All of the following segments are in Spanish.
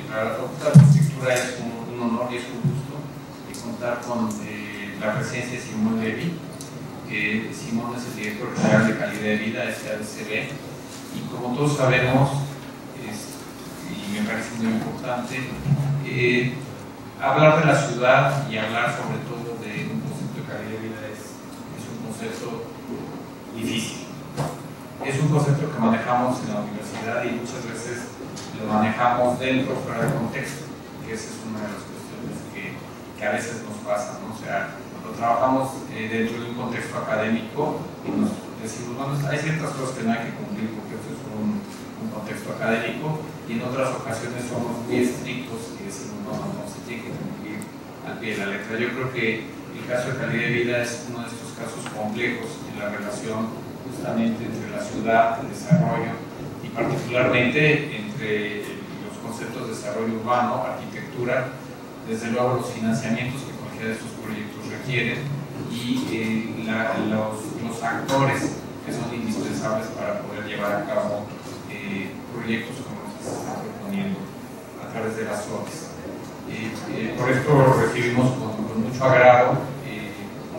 Para la Facultad de Arquitectura es un honor y es un gusto contar con la presencia de Simón Levy. Simón es el director general de calidad de vida de SADCB, y como todos sabemos, y me parece muy importante, hablar de la ciudad y hablar sobre todo de un concepto de calidad de vida es un concepto difícil. Es un concepto que manejamos en la universidad y muchas veces lo manejamos dentro o fuera del contexto, y esa es una de las cuestiones que a veces nos pasa, ¿no? O sea, cuando trabajamos dentro de un contexto académico y nos decimos, bueno, hay ciertas cosas que no hay que cumplir porque eso es un contexto académico, y en otras ocasiones somos muy estrictos y decimos, no se tiene que cumplir al pie de la letra. Yo creo que el caso de calidad de vida es uno de estos casos complejos en la relación justamente entre la ciudad, el desarrollo y particularmente entre los conceptos de desarrollo urbano, arquitectura, desde luego los financiamientos que cualquiera de estos proyectos requieren y los actores que son indispensables para poder llevar a cabo proyectos como los que se están proponiendo a través de las ONGs. Por esto recibimos con mucho agrado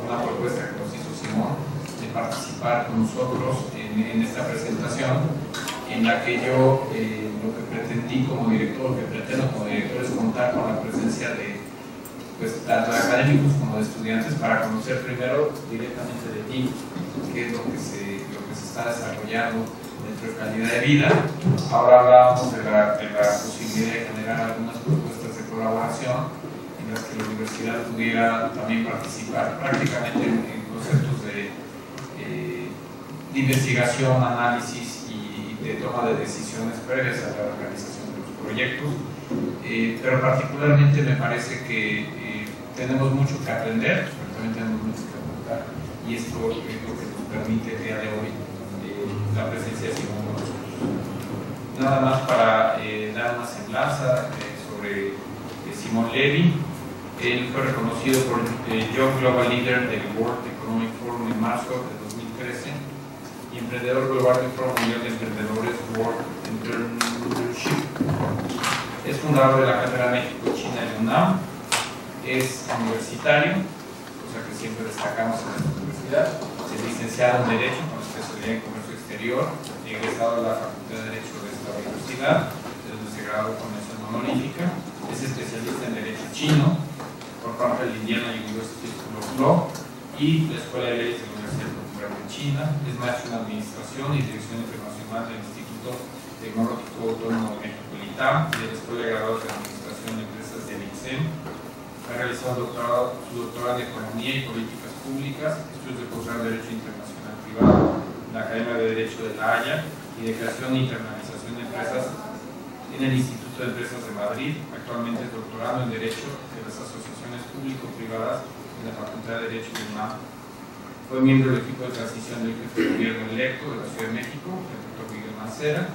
una propuesta que nos hizo Simón de participar con nosotros en esta presentación, en la que yo lo que pretendí como director, lo que pretendo como director es contar con la presencia de tanto de académicos como de estudiantes para conocer primero directamente de ti qué es lo que se está desarrollando dentro de calidad de vida. Ahora hablábamos de la posibilidad de generar algunas propuestas de colaboración en las que la universidad pudiera también participar prácticamente en conceptos de investigación, análisis y de toma de decisiones previas a la organización de los proyectos, pero particularmente me parece que tenemos mucho que aprender, pero también tenemos mucho que aportar, y esto es lo que nos permite el día de hoy la presencia de Simón con nosotros. Nada más para dar una semblanza sobre Simón Levy. Él fue reconocido por Young Global Leader del World Economic Forum en marzo de 2013 y emprendedor global del Foro Mundial de Emprendedores World Entrepreneurship. Es fundador de la Cátedra México-China de UNAM. Es universitario, cosa que siempre destacamos en esta universidad. Es licenciado en Derecho con especialidad en Comercio Exterior, egresado de la Facultad de Derecho de esta universidad, de donde se graduó con mención honorífica. Es especialista en Derecho Chino por parte del Indiana University School of Law y la Escuela de Leyes de la Universidad Popular de China. Es maestro en Administración y Dirección Internacional del Instituto Tecnológico Autónomo de México, el ITAM, y de la Escuela de Graduados de Administración de Empresas del ICEM. Ha realizado su doctorado en Economía y Políticas Públicas, estudios de posgrado en Derecho Internacional Privado en la Academia de Derecho de La Haya y de Creación e Internalización de Empresas en el Instituto de Empresas de Madrid. Actualmente es doctorado en Derecho de las Asociaciones Público-Privadas en la Facultad de Derecho de UNAM. Fue miembro del equipo de transición del jefe de gobierno electo de la Ciudad de México, el doctor Miguel Mancera,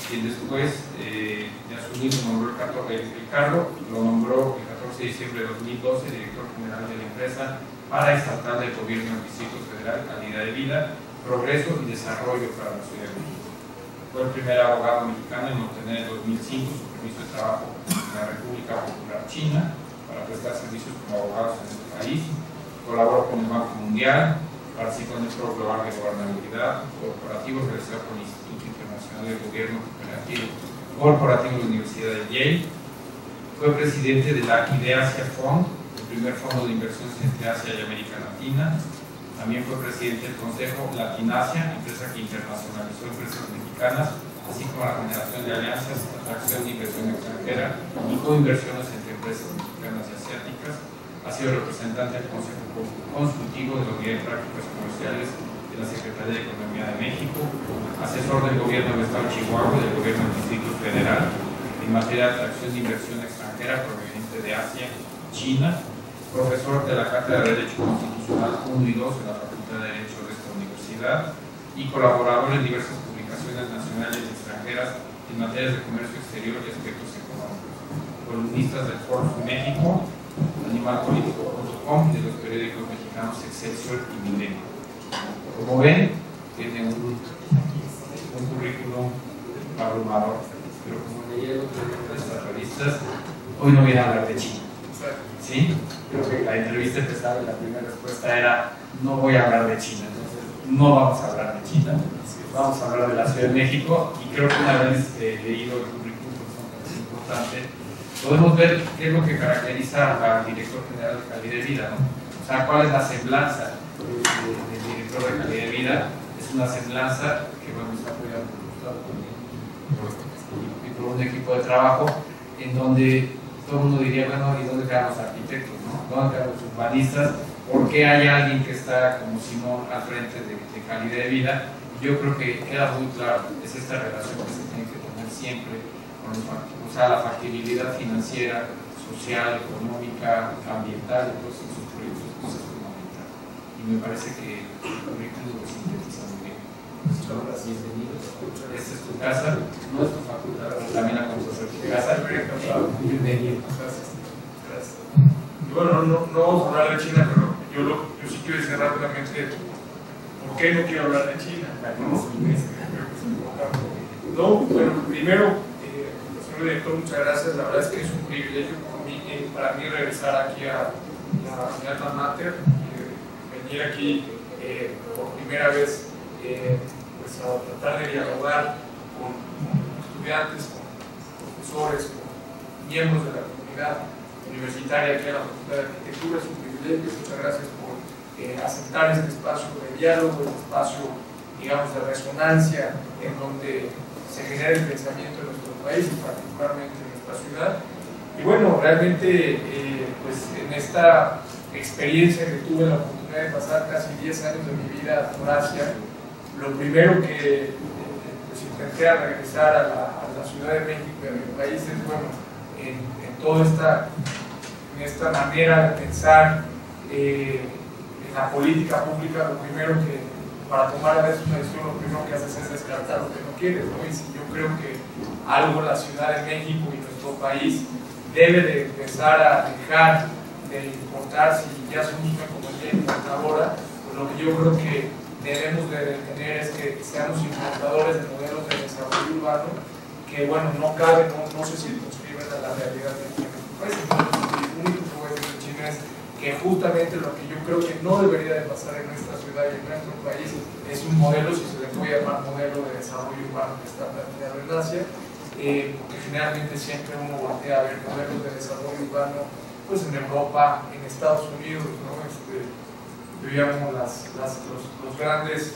quien después de asumir nombró el cargo, lo nombró el 14 de diciembre de 2012 director general de la empresa paraestatal del Gobierno del Distrito Federal, Calidad de Vida, Progreso y Desarrollo para la Ciudad de México. Fue el primer abogado mexicano en obtener en 2005 su permiso de trabajo en la República Popular China para prestar servicios como abogados en este país. Colaboró con el Banco Mundial, participó en el Foro Global de Gobernabilidad Corporativo realizado por el Instituto Internacional del Gobierno Corporativo de la Universidad de Yale. Fue presidente de la IDEASIA Fund, el primer fondo de inversiones entre Asia y América Latina. También fue presidente del Consejo Latinasia, empresa que internacionalizó empresas mexicanas, así como la generación de alianzas, atracción de inversión extranjera y coinversiones entre empresas mexicanas y asiáticas. Ha sido representante del Consejo Consultivo de la Unidad de Prácticas Comerciales de la Secretaría de Economía de México, asesor del Gobierno del Estado de Chihuahua y del Gobierno del Distrito Federal en materia de atracción de inversión extranjera proveniente de Asia, China, profesor de la Cátedra de Derecho Constitucional 1 y 2 de la Facultad de Derecho de esta universidad y colaborador en diversas publicaciones nacionales y extranjeras en materias de comercio exterior y aspectos económicos, columnistas del Forbes México, Animalpolitico.com y de los periódicos mexicanos Excelsior y Milenio. Como ven, tiene un currículum abrumador, pero leí el otro día en estas revistas, hoy no voy a hablar de China. ¿Sí? Creo que la entrevista empezaba y la primera respuesta era no voy a hablar de China. Entonces, no vamos a hablar de China, vamos a hablar de la Ciudad de México, y creo que una vez leído el currículum, que es importante, podemos ver qué es lo que caracteriza al director general de calidad de vida, ¿no? O sea, cuál es la semblanza del director de calidad de vida. Es una semblanza que, bueno, está apoyado por Gustavo y por un equipo de trabajo en donde todo el mundo diría, bueno, ¿y dónde quedan los arquitectos, no? ¿Dónde quedan los urbanistas? ¿Por qué hay alguien que está como Simón al frente de calidad de vida? Yo creo que queda muy claro, es esta relación que se tiene que tener siempre con la factibilidad financiera, social, económica, ambiental, de todos esos proyectos, pues es fundamental. Y me parece que el currículum lo sintetiza muy bien. Muchas bienvenidos. Esta es tu casa, no es tu facultad, pero también la conoces tu casa. Bienvenido. Gracias. Y bueno, no vamos a hablar de China, pero yo sí quiero decir rápidamente por qué no quiero hablar de China. Bueno, primero, señor director, muchas gracias. La verdad es que es un privilegio para mí regresar aquí a mi alma mater, venir aquí por primera vez pues a tratar de dialogar con estudiantes, con profesores, con miembros de la comunidad universitaria aquí en la Facultad de Arquitectura. Es un privilegio. Muchas gracias por aceptar este espacio de diálogo, este espacio, digamos, de resonancia en donde se genera el pensamiento de nuestro país y particularmente en nuestra ciudad. Y bueno, realmente pues en esta experiencia que tuve la oportunidad de pasar casi 10 años de mi vida por Asia, lo primero que pues intenté al regresar a la Ciudad de México y a mi país es, bueno, en toda esta manera de pensar en la política pública, lo primero que, para tomar a veces una decisión, lo primero que haces es descartar lo que no quieres, ¿no? Y si yo creo que algo la Ciudad de México y nuestro país debe de empezar a dejar de importar, si ya somos una economía importadora, pues lo que yo creo que debemos de tener es que seamos importadores de modelos de desarrollo urbano que, bueno, no caben, no se circunscriben a la realidad de nuestro país. Entonces, lo único que voy a decir en China es que justamente lo que yo creo que no debería de pasar en nuestra ciudad y en nuestro país es un modelo, si se le puede llamar modelo de desarrollo urbano que está planteado en Asia, porque generalmente siempre uno voltea a ver modelos de desarrollo urbano pues en Europa, en Estados Unidos, ¿no? Veíamos los grandes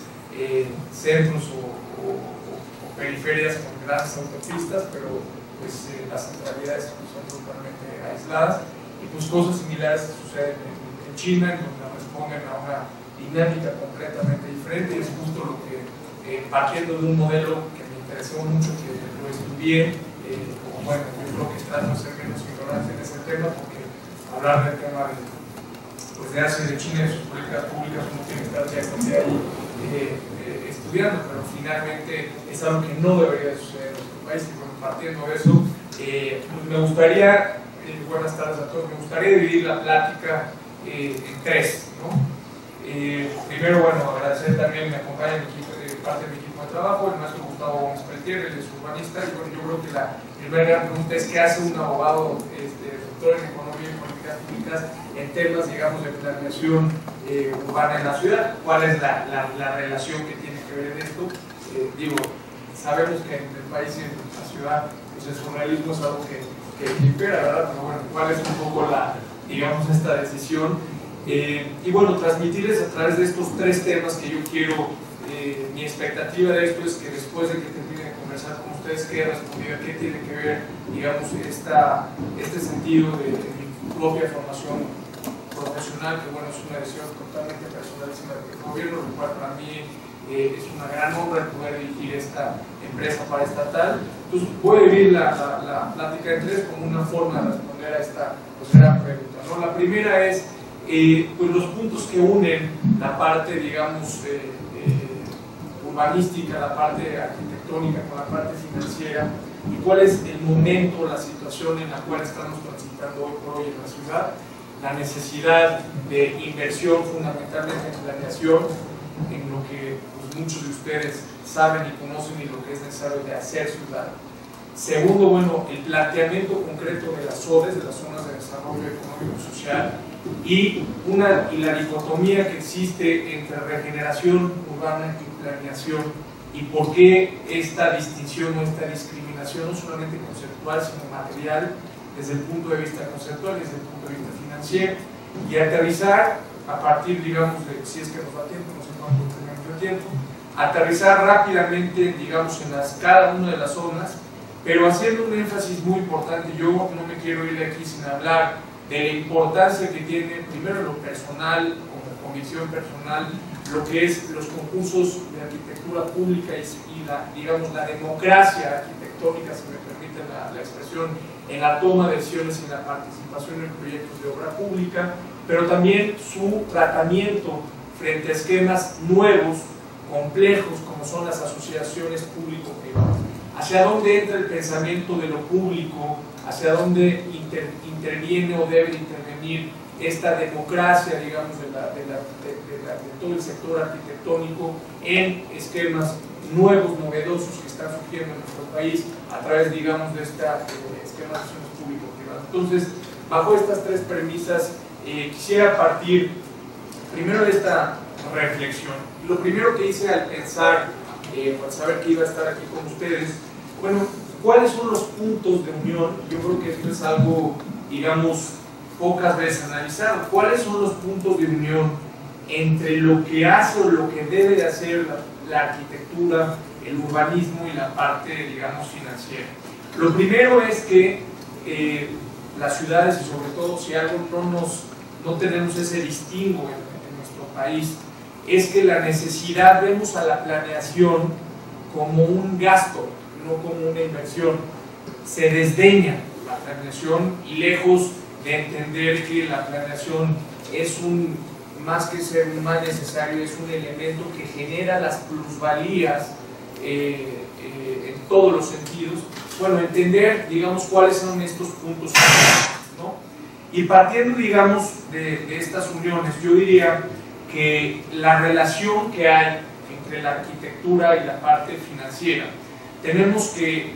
centros o periferias con grandes autopistas, pero pues las centralidades son totalmente aisladas, y pues cosas similares suceden en China, en donde responden a una dinámica completamente diferente. Y es justo lo que, partiendo de un modelo que me interesó mucho, que lo estudié, bueno, yo creo que trato de ser menos ignorante en ese tema, porque hablar del tema de Asia y de China y de sus políticas públicas uno tiene que estar ya ahí estudiando, pero finalmente es algo que no debería suceder en nuestro país. Y bueno, partiendo de eso, pues me gustaría, buenas tardes a todos, me gustaría dividir la plática en tres, ¿no? Primero, bueno, agradecer también, me acompaña parte de mi equipo de trabajo, el maestro Gustavo Gómez Peltier, el es urbanista, y bueno, yo creo que la primera gran pregunta es ¿qué hace un abogado doctor en economía y políticas públicas en temas, digamos, de planeación urbana en la ciudad? ¿Cuál es la relación que tiene que ver en esto? Digo, sabemos que en el país y en la ciudad pues el surrealismo es algo que impera, ¿verdad? Pero bueno, ¿cuál es un poco digamos, esta decisión? Y bueno, transmitirles a través de estos tres temas que yo quiero. Mi expectativa de esto es que después de que termine de conversar con ustedes quede respondida qué tiene que ver, digamos, este sentido de mi propia formación profesional, que bueno, es una decisión totalmente personalísima del gobierno, lo cual para mí es una gran honra el poder dirigir esta empresa paraestatal. Entonces voy a dividir la plática en tres como una forma de responder a esta pues, gran pregunta, ¿no? La primera es pues los puntos que unen la parte, digamos, urbanística, la parte arquitectónica con la parte financiera, y cuál es el momento, la situación en la cual estamos transitando hoy por hoy en la ciudad, la necesidad de inversión fundamentalmente en planeación, en lo que pues, muchos de ustedes saben y conocen, y lo que es necesario de hacer ciudad. Segundo, bueno, el planteamiento concreto de las ZODES, de las zonas de desarrollo económico y social, y la dicotomía que existe entre regeneración urbana y planeación, y por qué esta distinción o esta discriminación, no solamente conceptual, sino material, desde el punto de vista conceptual y desde el punto de vista financiero, y aterrizar a partir, digamos, de, si es que nos da tiempo, no sé cuánto tenemos de tiempo, aterrizar rápidamente, digamos, en cada una de las zonas, pero haciendo un énfasis muy importante. Yo no me quiero ir de aquí sin hablar de la importancia que tiene, primero lo personal, como convicción personal, lo que es los concursos de arquitectura pública y digamos, la democracia arquitectónica, si me permiten la expresión, en la toma de decisiones y en la participación en proyectos de obra pública, pero también su tratamiento frente a esquemas nuevos, complejos, como son las asociaciones público-privadas. Hacia dónde entra el pensamiento de lo público, hacia dónde interviene o debe intervenir esta democracia, digamos, de todo el sector arquitectónico en esquemas nuevos, novedosos que están surgiendo en nuestro país a través, digamos, de esta esquema de acciones público-privadas. Entonces, bajo estas tres premisas, quisiera partir primero de esta reflexión. Lo primero que hice al pensar, al saber que iba a estar aquí con ustedes, bueno, ¿cuáles son los puntos de unión? Yo creo que esto es algo, digamos, pocas veces analizado. ¿Cuáles son los puntos de unión entre lo que hace o lo que debe de hacer la arquitectura, el urbanismo y la parte, digamos, financiera? Lo primero es que las ciudades, y sobre todo si algo no tenemos ese distingo en nuestro país, es que la necesidad, vemos a la planeación como un gasto, no como una inversión. Se desdeña la planeación y lejos de entender que la planeación es más que ser un mal necesario, es un elemento que genera las plusvalías en todos los sentidos. Bueno, entender, digamos, cuáles son estos puntos, ¿no? Y partiendo, digamos, de estas uniones, yo diría que la relación que hay entre la arquitectura y la parte financiera, tenemos que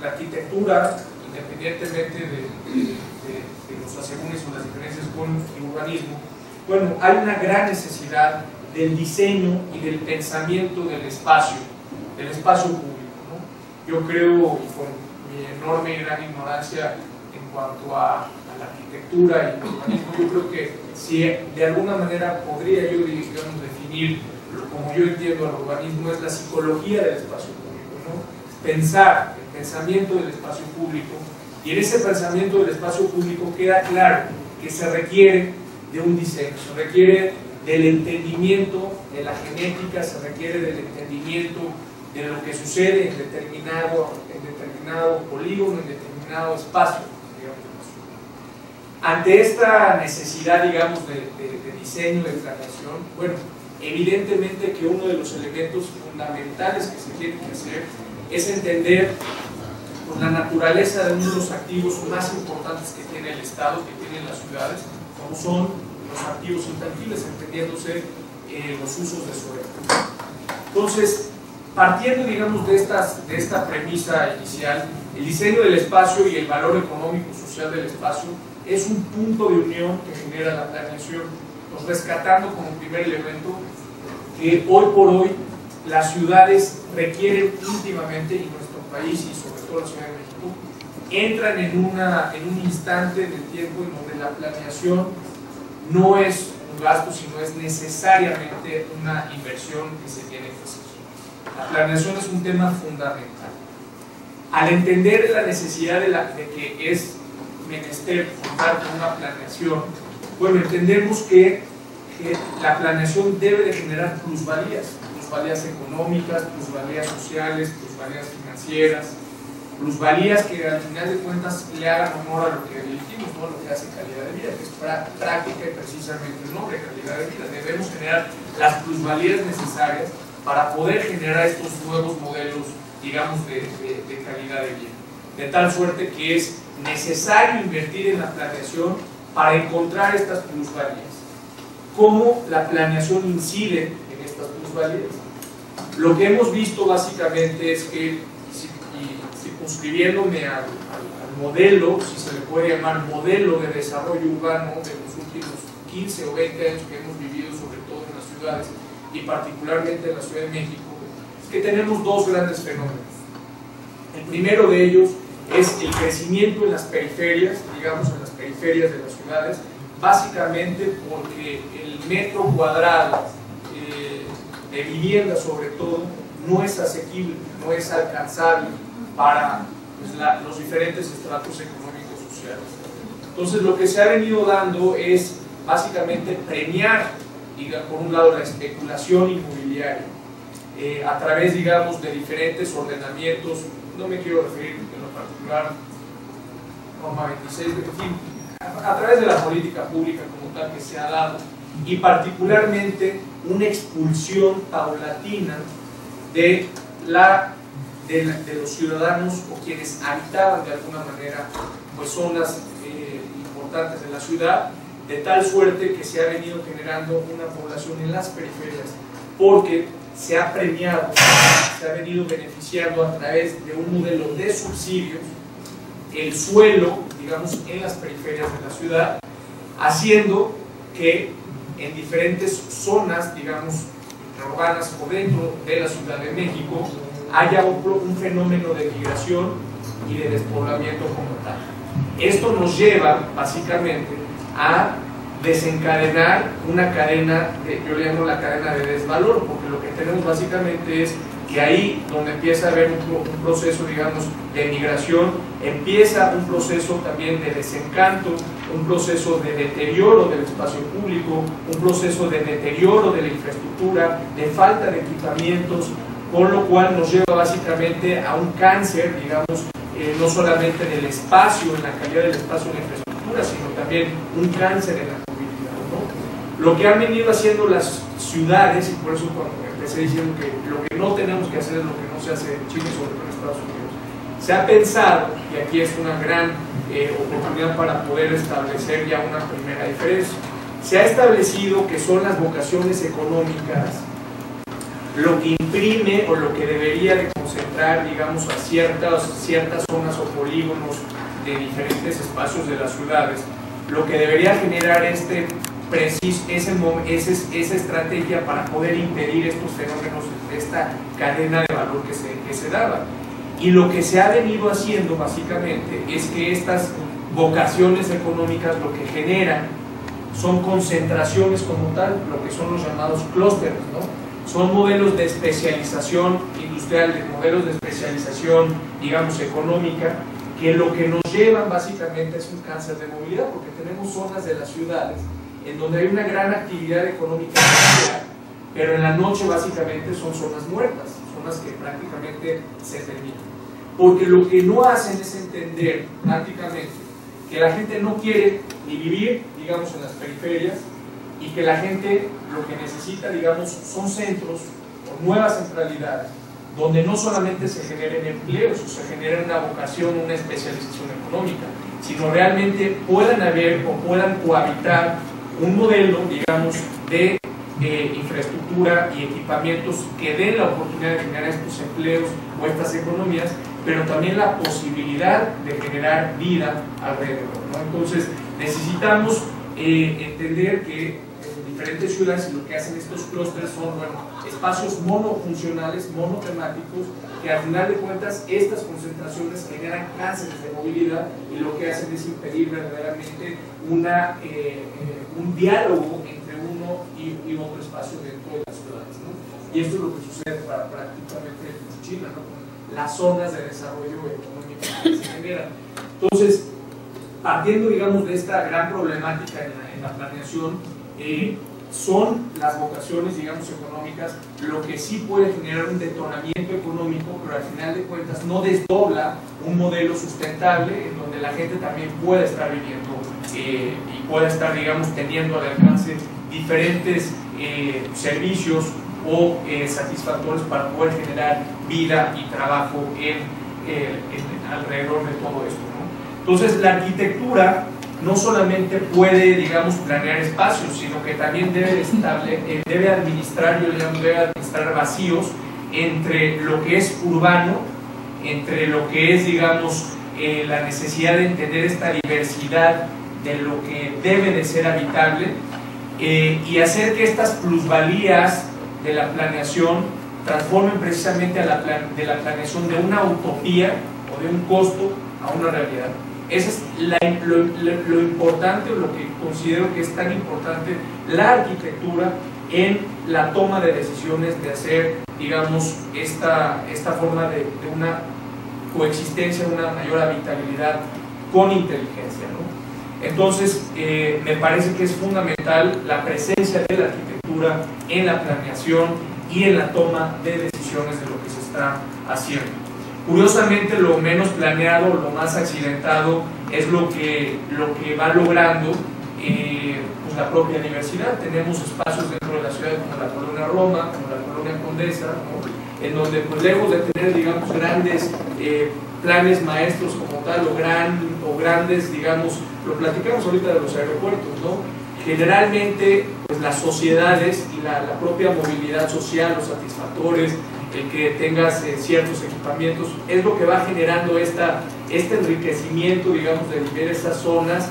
la arquitectura, independientemente de los asegúnes o las diferencias con el urbanismo, bueno, hay una gran necesidad del diseño y del pensamiento del espacio público, ¿no? Yo creo, y con mi enorme y gran ignorancia en cuanto a la arquitectura y el urbanismo, yo creo que si de alguna manera podría yo, digamos, definir como yo entiendo el urbanismo, es la psicología del espacio público, ¿no? Pensar, el pensamiento del espacio público, y en ese pensamiento del espacio público queda claro que se requiere de un diseño, se requiere del entendimiento de la genética, se requiere del entendimiento de lo que sucede en determinado polígono, en determinado espacio, digamos. Ante esta necesidad, digamos, de diseño, de planeación, bueno, evidentemente que uno de los elementos fundamentales que se tiene que hacer es entender la naturaleza de uno de los activos más importantes que tiene el Estado, que tienen las ciudades, como son los activos intangibles, entendiéndose los usos de suelo. Entonces, partiendo, digamos, de esta premisa inicial, el diseño del espacio y el valor económico y social del espacio es un punto de unión que genera la planeación, pues rescatando como primer elemento que hoy por hoy las ciudades requieren íntimamente, y nuestro país y sobre todo la Ciudad de México, entran en un instante del tiempo en donde la planeación no es un gasto, sino es necesariamente una inversión que se tiene que hacer. La planeación es un tema fundamental. Al entender la necesidad de que es menester contar con una planeación, bueno, entendemos que la planeación debe de generar plusvalías económicas, plusvalías sociales, plusvalías financieras, plusvalías que al final de cuentas le hagan honor a lo que dijimos, ¿no? Lo que hace calidad de vida, que es práctica y precisamente el nombre, calidad de vida. Debemos generar las plusvalías necesarias para poder generar estos nuevos modelos, digamos, de calidad de vida. De tal suerte que es necesario invertir en la planeación para encontrar estas plusvalías. ¿Cómo la planeación incide en estas plusvalías? Lo que hemos visto básicamente es que, si circunscribiéndome al modelo, si se le puede llamar modelo de desarrollo urbano de los últimos 15 o 20 años que hemos vivido, sobre todo en las ciudades y particularmente en la Ciudad de México, es que tenemos dos grandes fenómenos. El primero de ellos es el crecimiento en las periferias, digamos en las periferias de las ciudades, básicamente porque el metro cuadrado de vivienda sobre todo no es asequible, no es alcanzable para pues, los diferentes estratos económicos sociales. Entonces lo que se ha venido dando es básicamente premiar, digamos, por un lado la especulación inmobiliaria a través, digamos, de diferentes ordenamientos. No me quiero referir en lo particular norma 26, en fin, a través de la política pública como tal que se ha dado, y particularmente una expulsión paulatina de los ciudadanos o quienes habitaban de alguna manera pues zonas importantes de la ciudad, de tal suerte que se ha venido generando una población en las periferias, porque se ha premiado, se ha venido beneficiando a través de un modelo de subsidios el suelo, digamos, en las periferias de la ciudad, haciendo que en diferentes zonas, digamos, urbanas o dentro de la Ciudad de México haya un fenómeno de migración y de despoblamiento como tal. Esto nos lleva básicamente a desencadenar una cadena, yo le llamo la cadena de desvalor, porque lo que tenemos básicamente es que ahí donde empieza a haber un proceso, digamos, de migración, empieza un proceso también de desencanto, un proceso de deterioro del espacio público, un proceso de deterioro de la infraestructura, de falta de equipamientos, con lo cual nos lleva básicamente a un cáncer, digamos, no solamente en el espacio, en la calidad del espacio, en la infraestructura, sino también un cáncer en la movilidad, ¿no? Lo que han venido haciendo las ciudades, y por eso cuando empecé diciendo que lo que no tenemos que hacer es lo que no se hace en Chile, sobre todo en Estados Unidos, se ha pensado, y aquí es una gran oportunidad para poder establecer ya una primera diferencia, se ha establecido que son las vocaciones económicas lo que imprime o lo que debería de concentrar, digamos, a ciertas zonas o polígonos de diferentes espacios de las ciudades, lo que debería generar esa estrategia para poder impedir estos fenómenos, esta cadena de valor que se daba. Y lo que se ha venido haciendo básicamente es que estas vocaciones económicas lo que generan son concentraciones como tal, lo que son los llamados clústeres, ¿no? Son modelos de especialización industrial, modelos de especialización, digamos, económica, que lo que nos llevan básicamente es un cáncer de movilidad, porque tenemos zonas de las ciudades en donde hay una gran actividad económica, pero en la noche básicamente son zonas muertas, zonas que prácticamente se terminan. Porque lo que no hacen es entender prácticamente que la gente no quiere ni vivir, digamos, en las periferias, y que la gente lo que necesita, digamos, son centros o nuevas centralidades, donde no solamente se generen empleos o se genere una vocación, una especialización económica, sino realmente puedan haber o puedan cohabitar un modelo, digamos, de infraestructura y equipamientos que den la oportunidad de generar estos empleos o estas economías, pero también la posibilidad de generar vida alrededor, ¿no? Entonces necesitamos entender que en diferentes ciudades lo que hacen estos clústeres son, bueno, espacios monofuncionales, monotemáticos, que al final de cuentas estas concentraciones generan cánceres de movilidad y lo que hacen es impedir verdaderamente un diálogo entre uno y otro espacio dentro de las ciudades, ¿no? Y esto es lo que sucede prácticamente en China, ¿no? Con las zonas de desarrollo económico que se generan. Entonces, partiendo, digamos, de esta gran problemática en la planeación, son las vocaciones, digamos, económicas lo que sí puede generar un detonamiento económico, pero al final de cuentas no desdobla un modelo sustentable en donde la gente también pueda estar viviendo y pueda estar, digamos, teniendo al alcance diferentes servicios o satisfactores para poder generar vida y trabajo alrededor de todo esto, ¿no? Entonces la arquitectura no solamente puede, digamos, planear espacios, sino que también debe administrar, yo le llamo, debe administrar vacíos entre lo que es urbano entre lo que es, digamos, la necesidad de entender esta diversidad de lo que debe de ser habitable y hacer que estas plusvalías de la planeación transformen precisamente de la planeación de una utopía o de un costo a una realidad. Eso es lo importante, o lo que considero que es tan importante, la arquitectura en la toma de decisiones, de hacer, digamos, esta forma de una coexistencia, una mayor habitabilidad con inteligencia, ¿no? Entonces, me parece que es fundamental la presencia de la arquitectura en la planeación y en la toma de decisiones de lo que se está haciendo. Curiosamente, lo menos planeado, lo más accidentado, es lo que va logrando pues la propia diversidad. Tenemos espacios dentro de la ciudad como la Colonia Roma, como la Colonia Condesa, ¿no? En donde, pues, lejos de tener, digamos, grandes planes maestros como tal, o grandes, digamos, lo platicamos ahorita de los aeropuertos, ¿no? Generalmente, pues, las sociedades y la propia movilidad social, los satisfactores, el que tengas ciertos equipamientos, es lo que va generando este enriquecimiento, digamos, de diversas zonas,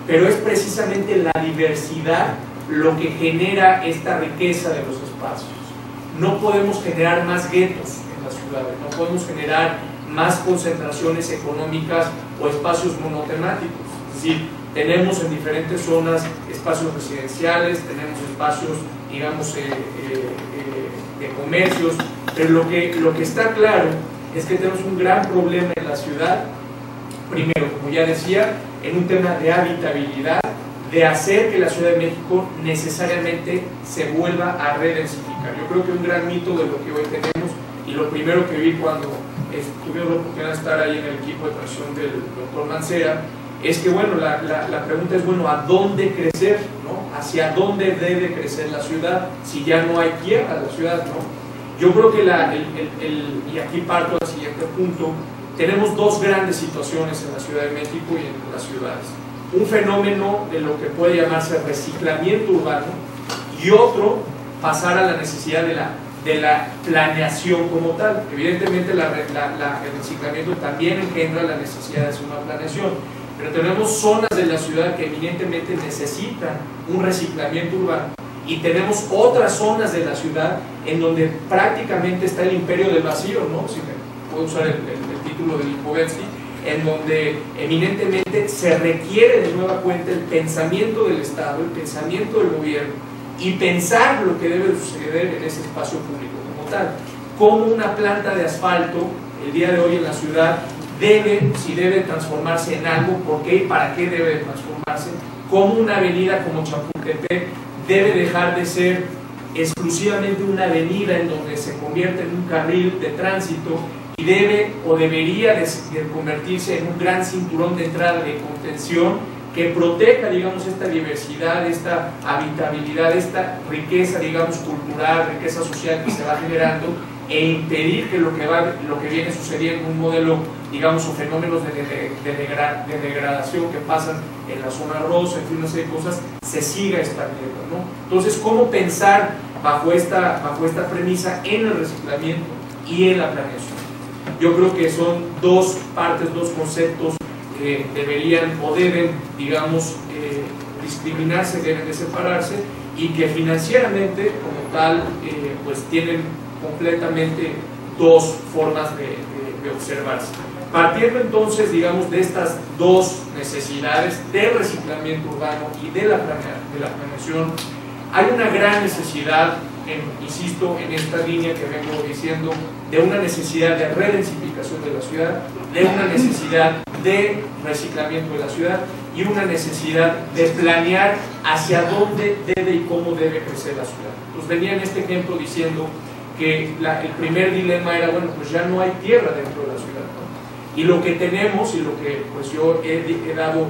pero es precisamente la diversidad lo que genera esta riqueza de los espacios. No podemos generar más guetos en las ciudades, no podemos generar más concentraciones económicas o espacios monotemáticos. Es decir, tenemos en diferentes zonas espacios residenciales, tenemos espacios, digamos, de comercios, pero lo que está claro es que tenemos un gran problema en la ciudad. Primero, como ya decía, en un tema de habitabilidad, de hacer que la Ciudad de México necesariamente se vuelva a redensificar. Yo creo que un gran mito de lo que hoy tenemos, y lo primero que vi cuando tuve la oportunidad de estar ahí en el equipo de transición del doctor Mancera, es que, bueno, la pregunta es, bueno, ¿a dónde crecer? ¿No? ¿Hacia dónde debe crecer la ciudad si ya no hay tierra la ciudad? ¿No? Yo creo que, y aquí parto al siguiente punto, tenemos dos grandes situaciones en la Ciudad de México y en las ciudades. Un fenómeno de lo que puede llamarse reciclamiento urbano, y otro, pasar a la necesidad de la planeación como tal. Evidentemente el reciclamiento también engendra la necesidad de hacer una planeación, pero tenemos zonas de la ciudad que evidentemente necesitan un reciclamiento urbano, y tenemos otras zonas de la ciudad en donde prácticamente está el imperio del vacío, ¿no? Si me puedo usar el título de Lipovetsky, en donde eminentemente se requiere de nueva cuenta el pensamiento del Estado, el pensamiento del gobierno, y pensar lo que debe suceder en ese espacio público como tal. Como una planta de asfalto, el día de hoy en la ciudad, si debe transformarse en algo, por qué y para qué debe transformarse, como una avenida como Chapultepec debe dejar de ser exclusivamente una avenida en donde se convierte en un carril de tránsito y debe o debería de convertirse en un gran cinturón de entrada de contención que proteja, digamos, esta diversidad, esta habitabilidad, esta riqueza, digamos, cultural, riqueza social que se va generando, e impedir que lo que viene sucediendo, un modelo, digamos, o fenómenos de degradación que pasan en la zona rosa, en fin, una serie de cosas, se siga expandiendo, ¿no? Entonces, ¿cómo pensar bajo esta premisa en el reciclamiento y en la planeación? Yo creo que son dos partes, dos conceptos que deberían o deben, digamos, discriminarse, deben de separarse, y que financieramente, como tal, pues tienen completamente dos formas de observarse. Partiendo entonces, digamos, de estas dos necesidades del reciclamiento urbano y de la planeación, hay una gran necesidad, insisto, en esta línea que vengo diciendo, de una necesidad de redensificación de la ciudad, de una necesidad de reciclamiento de la ciudad y una necesidad de planear hacia dónde debe y cómo debe crecer la ciudad. Pues venía en este ejemplo diciendo que el primer dilema era, bueno, pues ya no hay tierra dentro de la ciudad, ¿no? Y lo que tenemos, y lo que pues yo he dado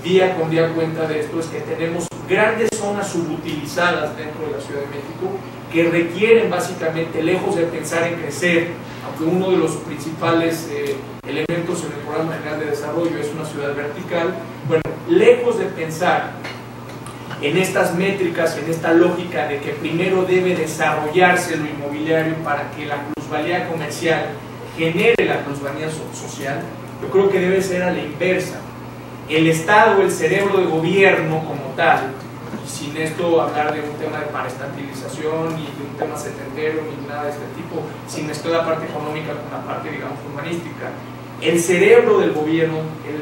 día con día cuenta de esto, es que tenemos grandes zonas subutilizadas dentro de la Ciudad de México que requieren básicamente, lejos de pensar en crecer, aunque uno de los principales elementos en el Programa General de Desarrollo es una ciudad vertical, bueno, lejos de pensar en estas métricas, en esta lógica de que primero debe desarrollarse lo inmobiliario para que la plusvalía comercial genere la plusvalía social, yo creo que debe ser a la inversa. El Estado, el cerebro de gobierno como tal, y sin esto hablar de un tema de paraestatalización y de un tema setentero ni nada de este tipo, sin mezclar la parte económica con la parte, digamos, humanística, el cerebro del gobierno,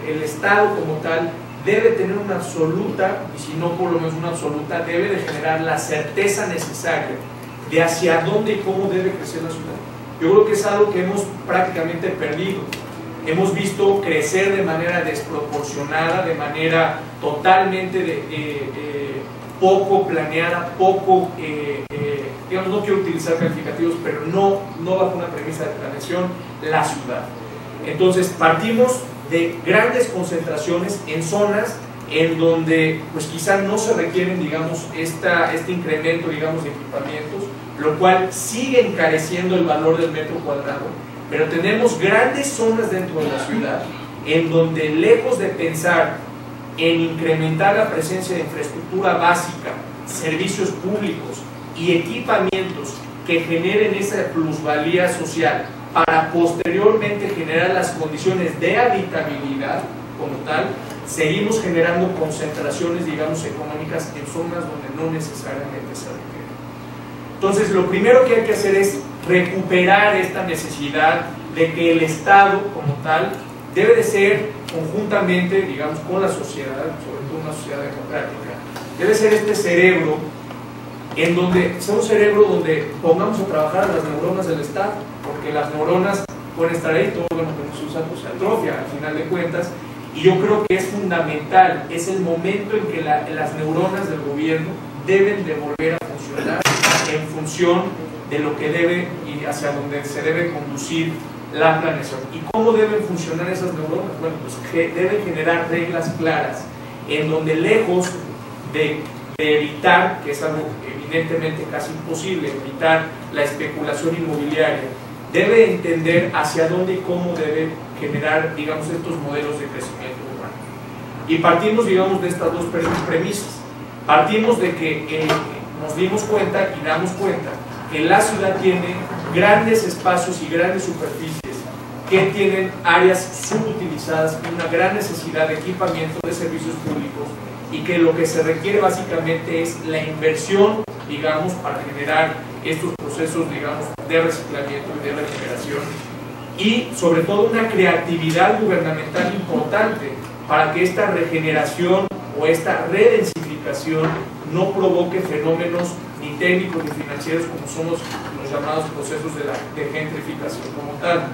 el Estado como tal, debe tener una absoluta, y si no por lo menos una absoluta, debe de generar la certeza necesaria de hacia dónde y cómo debe crecer la ciudad. Yo creo que es algo que hemos prácticamente perdido. Hemos visto crecer de manera desproporcionada, de manera totalmente poco planeada, poco, digamos, no quiero utilizar calificativos, pero no bajo una premisa de planeación, la ciudad. Entonces partimos de grandes concentraciones en zonas en donde pues quizá no se requieren, digamos, este incremento, digamos, de equipamientos, lo cual sigue encareciendo el valor del metro cuadrado, pero tenemos grandes zonas dentro de la ciudad en donde, lejos de pensar en incrementar la presencia de infraestructura básica, servicios públicos y equipamientos que generen esa plusvalía social para posteriormente generar las condiciones de habitabilidad como tal, seguimos generando concentraciones, digamos, económicas en zonas donde no necesariamente se requiere. Entonces, lo primero que hay que hacer es recuperar esta necesidad de que el Estado como tal debe de ser conjuntamente, digamos, con la sociedad, sobre todo una sociedad democrática, debe ser este cerebro en donde sea un cerebro donde pongamos a trabajar a las neuronas del Estado, porque las neuronas pueden estar ahí, todo lo que se usa pues se atrofia al final de cuentas, y yo creo que es fundamental, es el momento en que las neuronas del gobierno deben de volver a funcionar en función de lo que debe y hacia donde se debe conducir la planeación. ¿Y cómo deben funcionar esas neuronas? Bueno, pues que deben generar reglas claras en donde, lejos de evitar, que es algo evidentemente casi imposible, evitar la especulación inmobiliaria, debe entender hacia dónde y cómo debe generar, digamos, estos modelos de crecimiento urbano. Y partimos, digamos, de estas dos premisas. Partimos de que nos dimos cuenta y damos cuenta que la ciudad tiene grandes espacios y grandes superficies que tienen áreas subutilizadas y una gran necesidad de equipamiento de servicios públicos, y que lo que se requiere básicamente es la inversión, digamos, para generar estos procesos, digamos, de reciclamiento y de regeneración, y sobre todo una creatividad gubernamental importante para que esta regeneración o esta redensificación no provoque fenómenos ni técnicos ni financieros como son los llamados procesos de gentrificación como tal.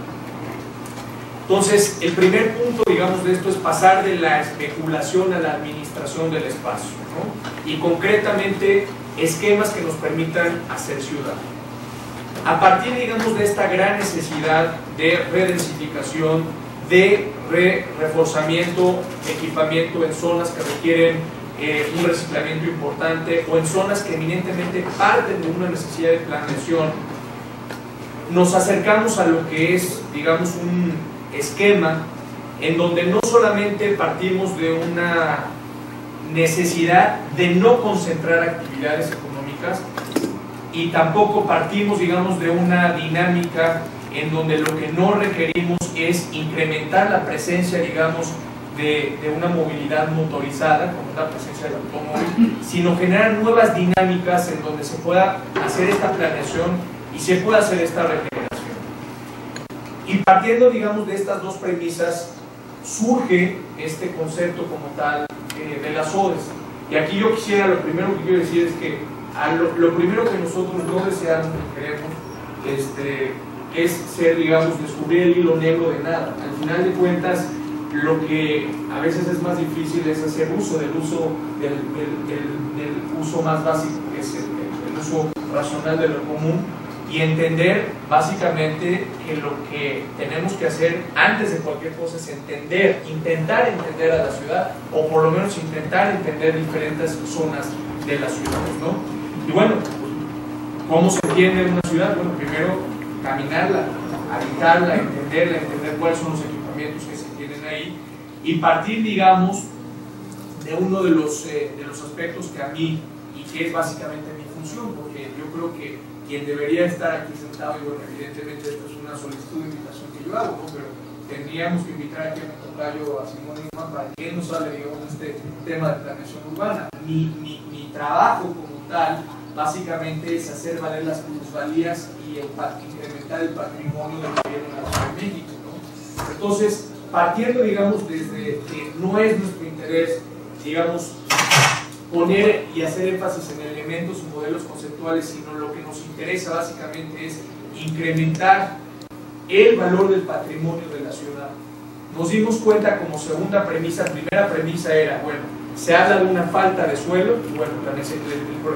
Entonces, el primer punto, digamos, de esto es pasar de la especulación a la administración del espacio, ¿no? Y concretamente, esquemas que nos permitan hacer ciudad. A partir, digamos, de esta gran necesidad de redensificación, de reforzamiento, equipamiento en zonas que requieren un reciclamiento importante o en zonas que eminentemente parten de una necesidad de planeación, nos acercamos a lo que es, digamos, un esquema en donde no solamente partimos de una necesidad de no concentrar actividades económicas, y tampoco partimos, digamos, de una dinámica en donde lo que no requerimos es incrementar la presencia, digamos, de una movilidad motorizada, como la presencia del automóvil, sino generar nuevas dinámicas en donde se pueda hacer esta planeación y se pueda hacer esta regeneración. Y partiendo, digamos, de estas dos premisas, surge este concepto como tal de las ODEs. Y aquí yo quisiera, lo primero que quiero decir es que lo primero que nosotros no deseamos ni queremos es ser, digamos, descubrir el hilo negro de nada. Al final de cuentas, lo que a veces es más difícil es hacer uso del uso más básico, que es el uso racional de lo común, y entender básicamente que lo que tenemos que hacer antes de cualquier cosa es intentar entender a la ciudad, o por lo menos intentar entender diferentes zonas de las ciudades, ¿no? Y bueno, ¿cómo se entiende una ciudad? Bueno, primero caminarla, habitarla, entenderla, entender cuáles son los equipamientos que se tienen ahí, y partir, digamos, de uno de los aspectos que a mí, y que es básicamente mi función, porque yo creo que quien debería estar aquí sentado, y bueno, evidentemente esto es una solicitud de invitación que yo hago, ¿no? Pero tendríamos que invitar aquí a mi tocayo, a Simón Lima, para que él nos hable, digamos, de este tema de planeación urbana. Mi trabajo como tal, básicamente, es hacer valer las plusvalías y incrementar el patrimonio del gobierno de la Ciudad de México, ¿no? Entonces, partiendo, digamos, desde que no es nuestro interés, digamos, poner y hacer énfasis en elementos y modelos conceptuales, sino lo que nos interesa básicamente es incrementar el valor del patrimonio de la ciudad. Nos dimos cuenta como segunda premisa, primera premisa era, bueno, se habla de una falta de suelo, y bueno,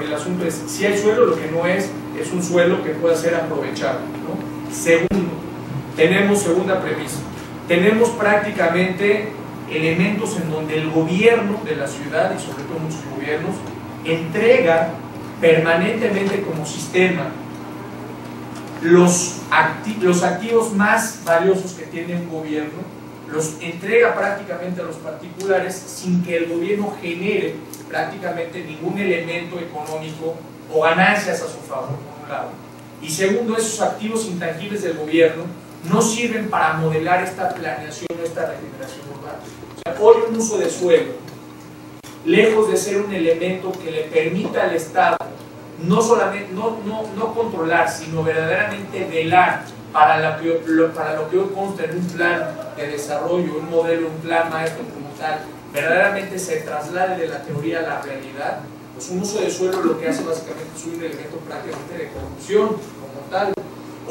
el asunto es, si hay suelo, lo que no es un suelo que pueda ser aprovechado, ¿no? Segundo, segunda premisa, tenemos prácticamente elementos en donde el gobierno de la ciudad, y sobre todo muchos gobiernos, entrega permanentemente como sistema los activos más valiosos que tiene un gobierno, los entrega prácticamente a los particulares sin que el gobierno genere prácticamente ningún elemento económico o ganancias a su favor, por un lado. Y segundo, esos activos intangibles del gobierno no sirven para modelar esta planeación o esta regeneración urbana. O sea, hoy un uso de suelo, lejos de ser un elemento que le permita al Estado no solamente no controlar, sino verdaderamente velar para lo que hoy consta en un plan de desarrollo, un modelo, un plan maestro como tal, verdaderamente se traslade de la teoría a la realidad, pues un uso de suelo lo que hace básicamente es un elemento prácticamente de corrupción como tal,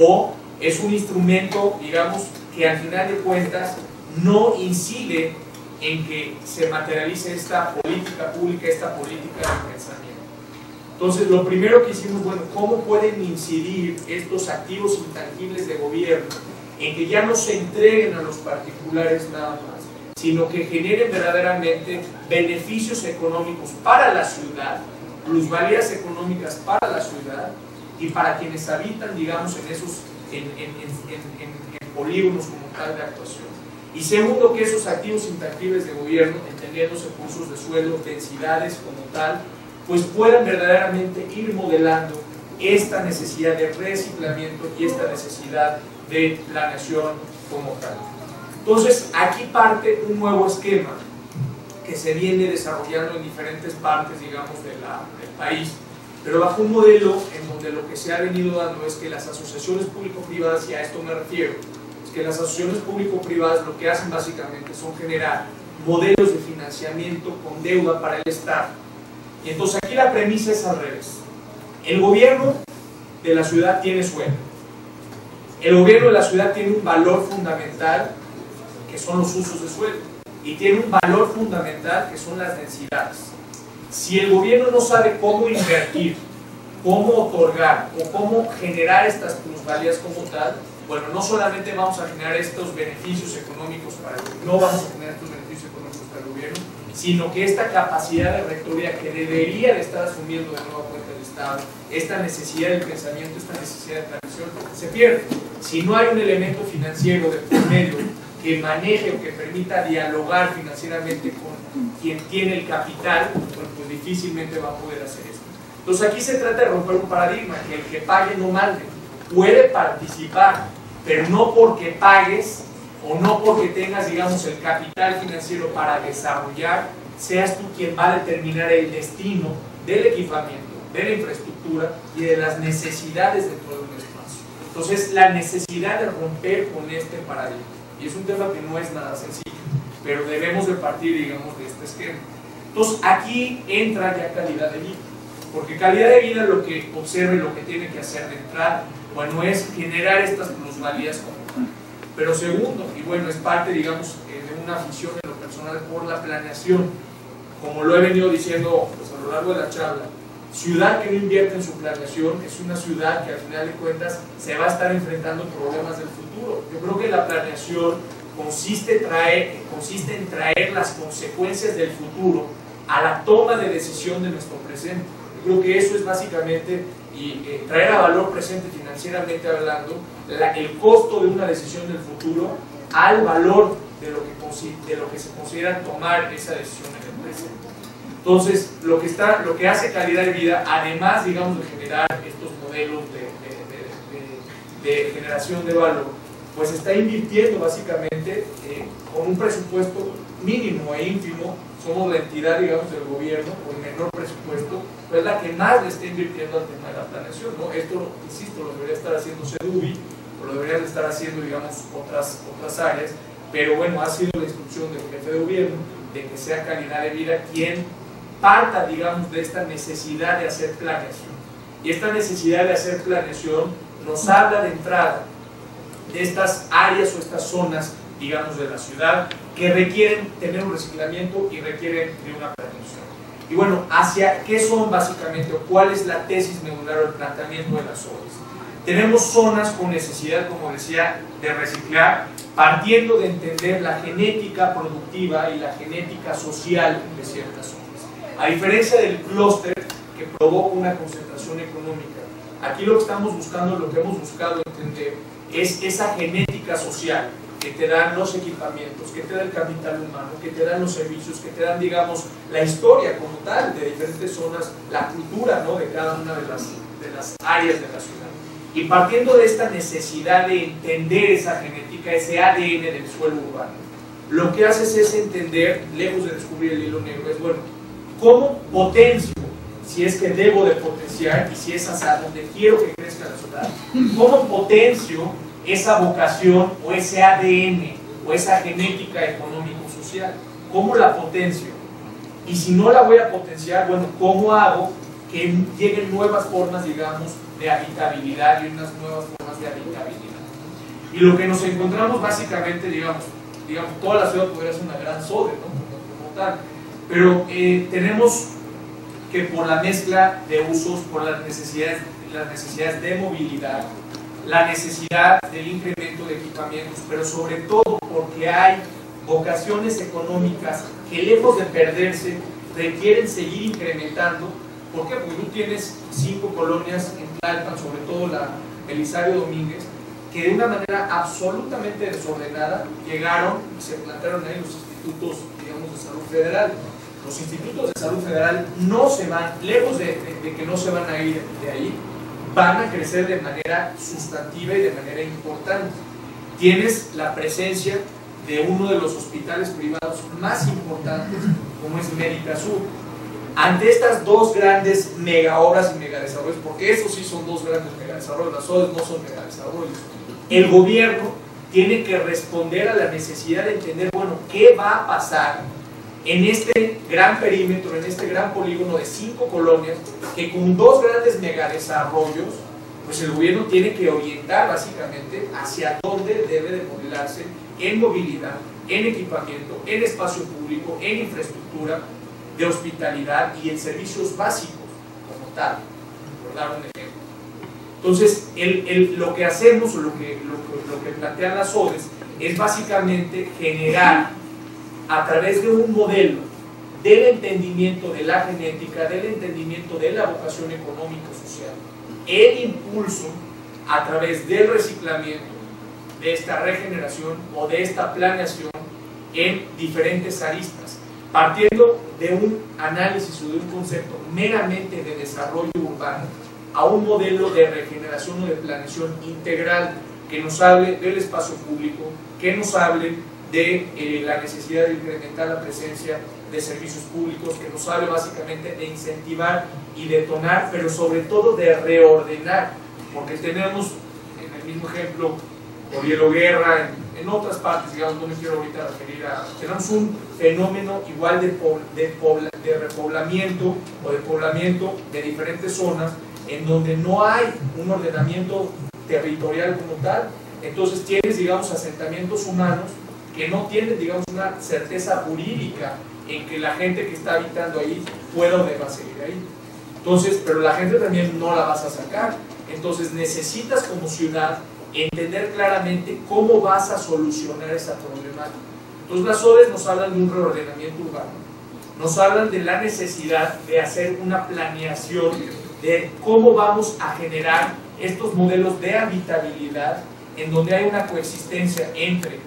o es un instrumento, digamos, que al final de cuentas no incide en que se materialice esta política pública, esta política de pensamiento. Entonces, lo primero que hicimos, bueno, ¿cómo pueden incidir estos activos intangibles de gobierno en que ya no se entreguen a los particulares nada más, sino que generen verdaderamente beneficios económicos para la ciudad, plusvalías económicas para la ciudad y para quienes habitan, digamos, en esos en polígonos como tal de actuación? Y segundo, que esos activos intangibles de gobierno, entendiéndose cursos de suelo, densidades como tal, pues puedan verdaderamente ir modelando esta necesidad de reciclamiento y esta necesidad de planeación como tal. Entonces, aquí parte un nuevo esquema que se viene desarrollando en diferentes partes, digamos, del país, pero bajo un modelo en donde lo que se ha venido dando es que las asociaciones público-privadas, y a esto me refiero, es que las asociaciones público-privadas lo que hacen básicamente son generar modelos de financiamiento con deuda para el Estado. Y entonces aquí la premisa es al revés. El gobierno de la ciudad tiene suelo. El gobierno de la ciudad tiene un valor fundamental que son los usos de suelo y tiene un valor fundamental que son las densidades. Si el gobierno no sabe cómo invertir, cómo otorgar o cómo generar estas plusvalías como tal, bueno, no solamente vamos a generar estos beneficios económicos para el gobierno, no vamos a generar estos beneficios económicos para el gobierno, sino que esta capacidad de rectoría que debería de estar asumiendo de nueva cuenta el Estado, esta necesidad de pensamiento, esta necesidad de transición, se pierde. Si no hay un elemento financiero de por medio que maneje o que permita dialogar financieramente con quien tiene el capital, bueno, pues difícilmente va a poder hacer esto. Entonces aquí se trata de romper un paradigma, que el que pague no mande, puede participar, pero no porque pagues o no porque tengas, digamos, el capital financiero para desarrollar, seas tú quien va a determinar el destino del equipamiento, de la infraestructura y de las necesidades dentro de un espacio. Entonces, la necesidad de romper con este paradigma, y es un tema que no es nada sencillo, pero debemos de partir, digamos, de este esquema. Entonces, aquí entra ya calidad de vida, porque calidad de vida lo que observa y lo que tiene que hacer de entrada, bueno, es generar estas plusvalías como tal. Pero segundo, y bueno, es parte, digamos, de una afición en lo personal por la planeación, como lo he venido diciendo pues, a lo largo de la charla, ciudad que no invierte en su planeación es una ciudad que al final de cuentas se va a estar enfrentando problemas del futuro. Yo creo que la planeación consiste en traer las consecuencias del futuro a la toma de decisión de nuestro presente. Yo creo que eso es básicamente traer a valor presente financieramente hablando el costo de una decisión del futuro al valor de lo que se considera tomar esa decisión en el presente. Entonces, lo que hace calidad de vida, además, digamos, de generar estos modelos de generación de valor, pues está invirtiendo básicamente con un presupuesto mínimo e ínfimo. Somos la entidad, digamos, del gobierno con menor presupuesto, pues la que más le está invirtiendo al tema de la planeación, ¿no? Esto, insisto, lo debería estar haciendo SEDUBI, o lo deberían estar haciendo, digamos, otras áreas, pero bueno, ha sido la instrucción del jefe de gobierno de que sea calidad de vida quien parta, digamos, de esta necesidad de hacer planeación. Y esta necesidad de hacer planeación nos habla de entrada de estas áreas o estas zonas, digamos, de la ciudad que requieren tener un reciclamiento y requieren de una planeación. Y bueno, ¿hacia qué son básicamente o cuál es la tesis medular o el planteamiento de las zonas? Tenemos zonas con necesidad, como decía, de reciclar, partiendo de entender la genética productiva y la genética social de ciertas zonas. A diferencia del clúster que provoca una concentración económica, aquí lo que estamos buscando, lo que hemos buscado entender, es esa genética social que te dan los equipamientos, que te da el capital humano, que te dan los servicios, que te dan, digamos, la historia como tal de diferentes zonas, la cultura, ¿no?, de cada una de las áreas de la ciudad. Y partiendo de esta necesidad de entender esa genética, ese ADN del suelo urbano, lo que haces es entender, lejos de descubrir el hilo negro, es, bueno, ¿cómo potencio, si es que debo de potenciar y si es hacia donde quiero que crezca la ciudad, cómo potencio esa vocación o ese ADN o esa genética económico-social? ¿Cómo la potencio? Y si no la voy a potenciar, bueno, ¿cómo hago que lleguen nuevas formas, digamos, de habitabilidad y unas nuevas formas de habitabilidad? Y lo que nos encontramos básicamente, digamos toda la ciudad podría ser una gran SODE, ¿no?, como tal, pero tenemos que por la mezcla de usos, por las necesidades de movilidad, la necesidad del incremento de equipamientos, pero sobre todo porque hay vocaciones económicas que, lejos de perderse, requieren seguir incrementando. ¿Por qué? Porque tú tienes 5 colonias en Tlalpan, sobre todo la Belisario Domínguez, que de una manera absolutamente desordenada llegaron y se plantaron ahí los institutos, digamos, de salud federal. Los institutos de salud federal no se van, lejos de que no se van a ir de ahí, van a crecer de manera sustantiva y de manera importante. Tienes la presencia de uno de los hospitales privados más importantes, como es Médica Sur. Ante estas dos grandes mega obras y mega desarrollos, porque esos sí son dos grandes mega desarrollos, las ODEs no son mega desarrollos, el gobierno tiene que responder a la necesidad de entender, bueno, ¿qué va a pasar en este gran perímetro, en este gran polígono de 5 colonias, que con dos grandes megadesarrollos, pues el gobierno tiene que orientar básicamente hacia dónde debe de modelarse en movilidad, en equipamiento, en espacio público, en infraestructura de hospitalidad y en servicios básicos como tal, por dar un ejemplo? Entonces, lo que hacemos, o lo que plantean las ODEs, es básicamente generar, a través de un modelo del entendimiento de la genética, del entendimiento de la vocación económico-social, el impulso a través del reciclamiento, de esta regeneración o de esta planeación en diferentes aristas, partiendo de un análisis o de un concepto meramente de desarrollo urbano a un modelo de regeneración o de planeación integral que nos hable del espacio público, que nos hable de la necesidad de incrementar la presencia de servicios públicos, que nos hable básicamente de incentivar y detonar, pero sobre todo de reordenar, porque tenemos, en el mismo ejemplo, Orielo Guerra, en otras partes, digamos, no me quiero ahorita referir a, tenemos un fenómeno igual de repoblamiento o de poblamiento de diferentes zonas, en donde no hay un ordenamiento territorial como tal. Entonces tienes, digamos, asentamientos humanos que no tienen, digamos, una certeza jurídica en que la gente que está habitando ahí pueda o deba seguir ahí. Entonces, pero la gente también no la vas a sacar. Entonces necesitas como ciudad entender claramente cómo vas a solucionar esa problemática. Entonces las ODEs nos hablan de un reordenamiento urbano, nos hablan de la necesidad de hacer una planeación de cómo vamos a generar estos modelos de habitabilidad en donde hay una coexistencia entre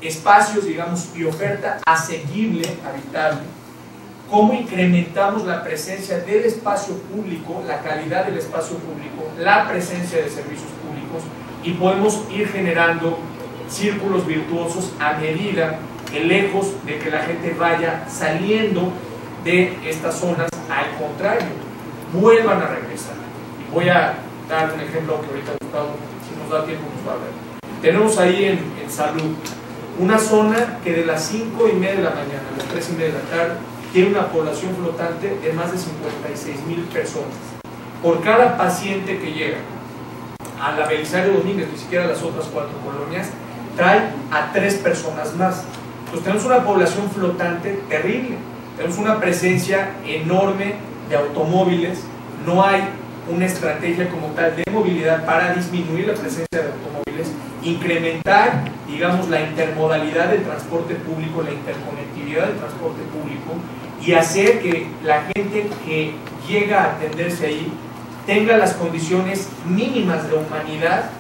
espacios, digamos, y oferta asequible, habitable, cómo incrementamos la presencia del espacio público, la calidad del espacio público, la presencia de servicios públicos, y podemos ir generando círculos virtuosos a medida que, lejos de que la gente vaya saliendo de estas zonas, al contrario, vuelvan a regresar. Y voy a dar un ejemplo que ahorita Gustavo, si nos da tiempo, nos va a ver. Tenemos ahí en Salud una zona que de las 5:30 de la mañana a las 3:30 de la tarde tiene una población flotante de más de 56,000 personas. Por cada paciente que llega a la Belisario Domínguez, ni siquiera a las otras 4 colonias, trae a 3 personas más. Entonces tenemos una población flotante terrible, tenemos una presencia enorme de automóviles, no hay una estrategia como tal de movilidad para disminuir la presencia de automóviles, incrementar, digamos, la intermodalidad del transporte público, la interconectividad del transporte público, y hacer que la gente que llega a atenderse ahí tenga las condiciones mínimas de humanidad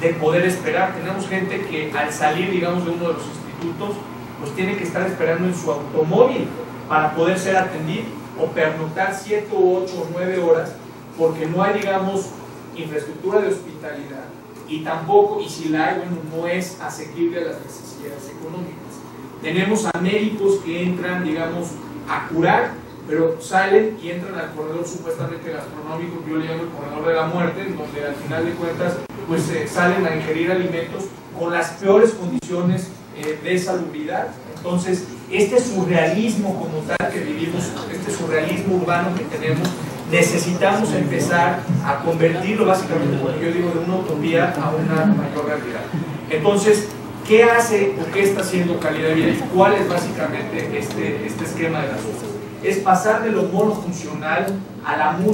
de poder esperar. Tenemos gente que al salir, digamos, de uno de los institutos, pues tiene que estar esperando en su automóvil para poder ser atendido, o pernoctar 7 u 8 o 9 horas, porque no hay, digamos, infraestructura de hospitalidad, y tampoco, y si la hay, bueno, no es asequible a las necesidades económicas. Tenemos a médicos que entran, digamos, a curar, pero salen y entran al corredor supuestamente gastronómico, que yo le llamo el corredor de la muerte, en donde al final de cuentas pues salen a ingerir alimentos con las peores condiciones de salubridad. Entonces, este surrealismo como tal que vivimos, este surrealismo urbano que tenemos, necesitamos empezar a convertirlo básicamente, como yo digo, de una utopía a una mayor realidad. Entonces, ¿qué hace o qué está haciendo Calidad de Vida y cuál es básicamente este esquema de las cosas? Es pasar de lo monofuncional a lo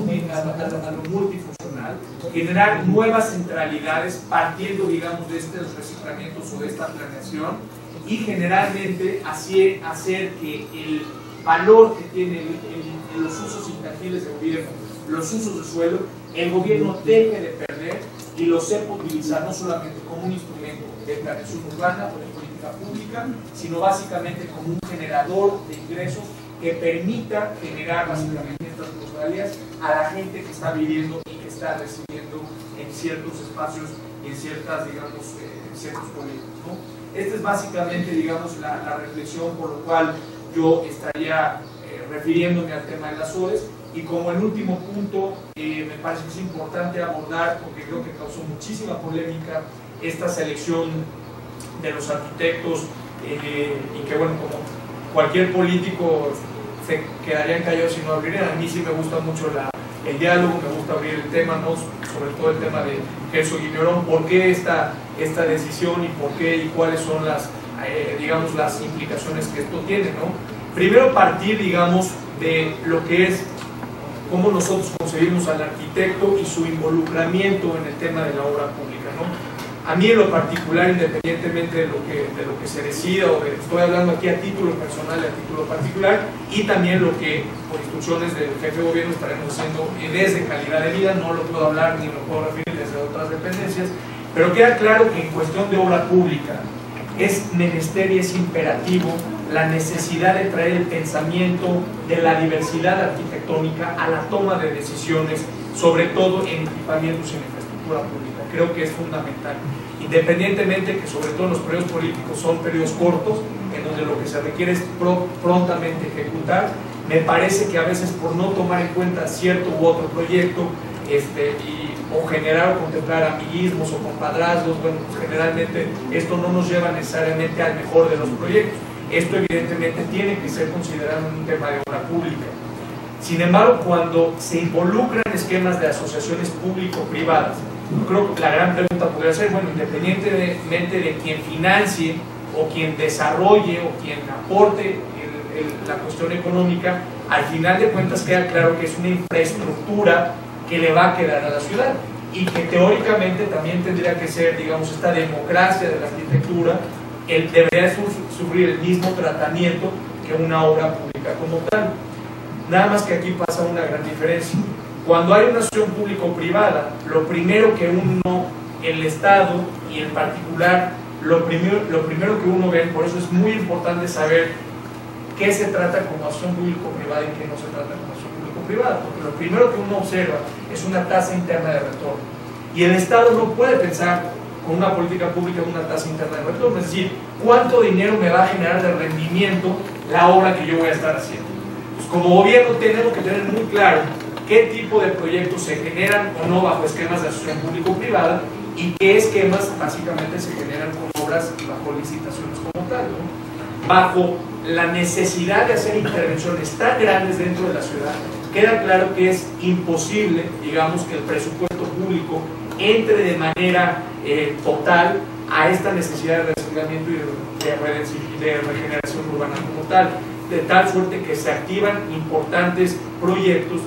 multifuncional, generar nuevas centralidades partiendo, digamos, de estos reciclamientos o de esta planeación, y generalmente así hacer que el valor que tiene los usos intangibles del gobierno, los usos de suelo, el gobierno deje de perder y lo sepa utilizar no solamente como un instrumento de planeación urbana o de política pública, sino básicamente como un generador de ingresos que permita generar básicamente estas plusvalías a la gente que está viviendo y que está residiendo en ciertos espacios y en ciertas, digamos, ciertos proyectos, ¿no? Esta es básicamente, digamos, la reflexión por lo cual yo estaría refiriéndome al tema de las OES. Y como el último punto, me parece que es importante abordar, porque creo que causó muchísima polémica, esta selección de los arquitectos, y que, bueno, como cualquier político se quedarían callados si no abrieran. A mí sí me gusta mucho el diálogo, me gusta abrir el tema, ¿no? Sobre todo el tema de Herzog y Neurón, por qué esta decisión y por qué y cuáles son las, digamos, las implicaciones que esto tiene, ¿no? Primero partir, digamos, de lo que es cómo nosotros concebimos al arquitecto y su involucramiento en el tema de la obra pública, ¿no? A mí en lo particular, independientemente de lo que se decida, o estoy hablando aquí a título personal y a título particular, y también lo que por instrucciones del jefe de gobierno estaremos haciendo desde Calidad de Vida, no lo puedo hablar ni lo puedo referir desde otras dependencias, pero queda claro que en cuestión de obra pública es menester y es imperativo la necesidad de traer el pensamiento de la diversidad arquitectónica a la toma de decisiones, sobre todo en equipamientos y en infraestructura pública. Creo que es fundamental, independientemente que sobre todo los periodos políticos son periodos cortos, en donde lo que se requiere es prontamente ejecutar. Me parece que a veces por no tomar en cuenta cierto u otro proyecto, o generar o contemplar amiguismos o compadrazgos, bueno, pues generalmente esto no nos lleva necesariamente al mejor de los proyectos. Esto evidentemente tiene que ser considerado un tema de obra pública. Sin embargo, cuando se involucran esquemas de asociaciones público-privadas, yo creo que la gran pregunta podría ser, bueno, independientemente de quien financie o quien desarrolle o quien aporte la cuestión económica, al final de cuentas queda claro que es una infraestructura que le va a quedar a la ciudad y que teóricamente también tendría que ser, digamos, esta democracia de la arquitectura, debería sufrir el mismo tratamiento que una obra pública como tal. Nada más que aquí pasa una gran diferencia. Cuando hay una asociación público-privada, lo primero que el Estado y en particular, lo primero que uno ve, por eso es muy importante saber qué se trata como asociación público-privada y qué no se trata como asociación público-privada, porque lo primero que uno observa es una tasa interna de retorno, y el Estado no puede pensar con una política pública en una tasa interna de retorno, es decir, cuánto dinero me va a generar de rendimiento la obra que yo voy a estar haciendo. Pues como gobierno tenemos que tener muy claro qué tipo de proyectos se generan o no bajo esquemas de asociación público-privada y qué esquemas básicamente se generan con obras bajo licitaciones como tal, ¿no? Bajo la necesidad de hacer intervenciones tan grandes dentro de la ciudad, queda claro que es imposible, digamos, que el presupuesto público entre de manera total a esta necesidad de reciclamiento y de regeneración urbana como tal, de tal suerte que se activan importantes proyectos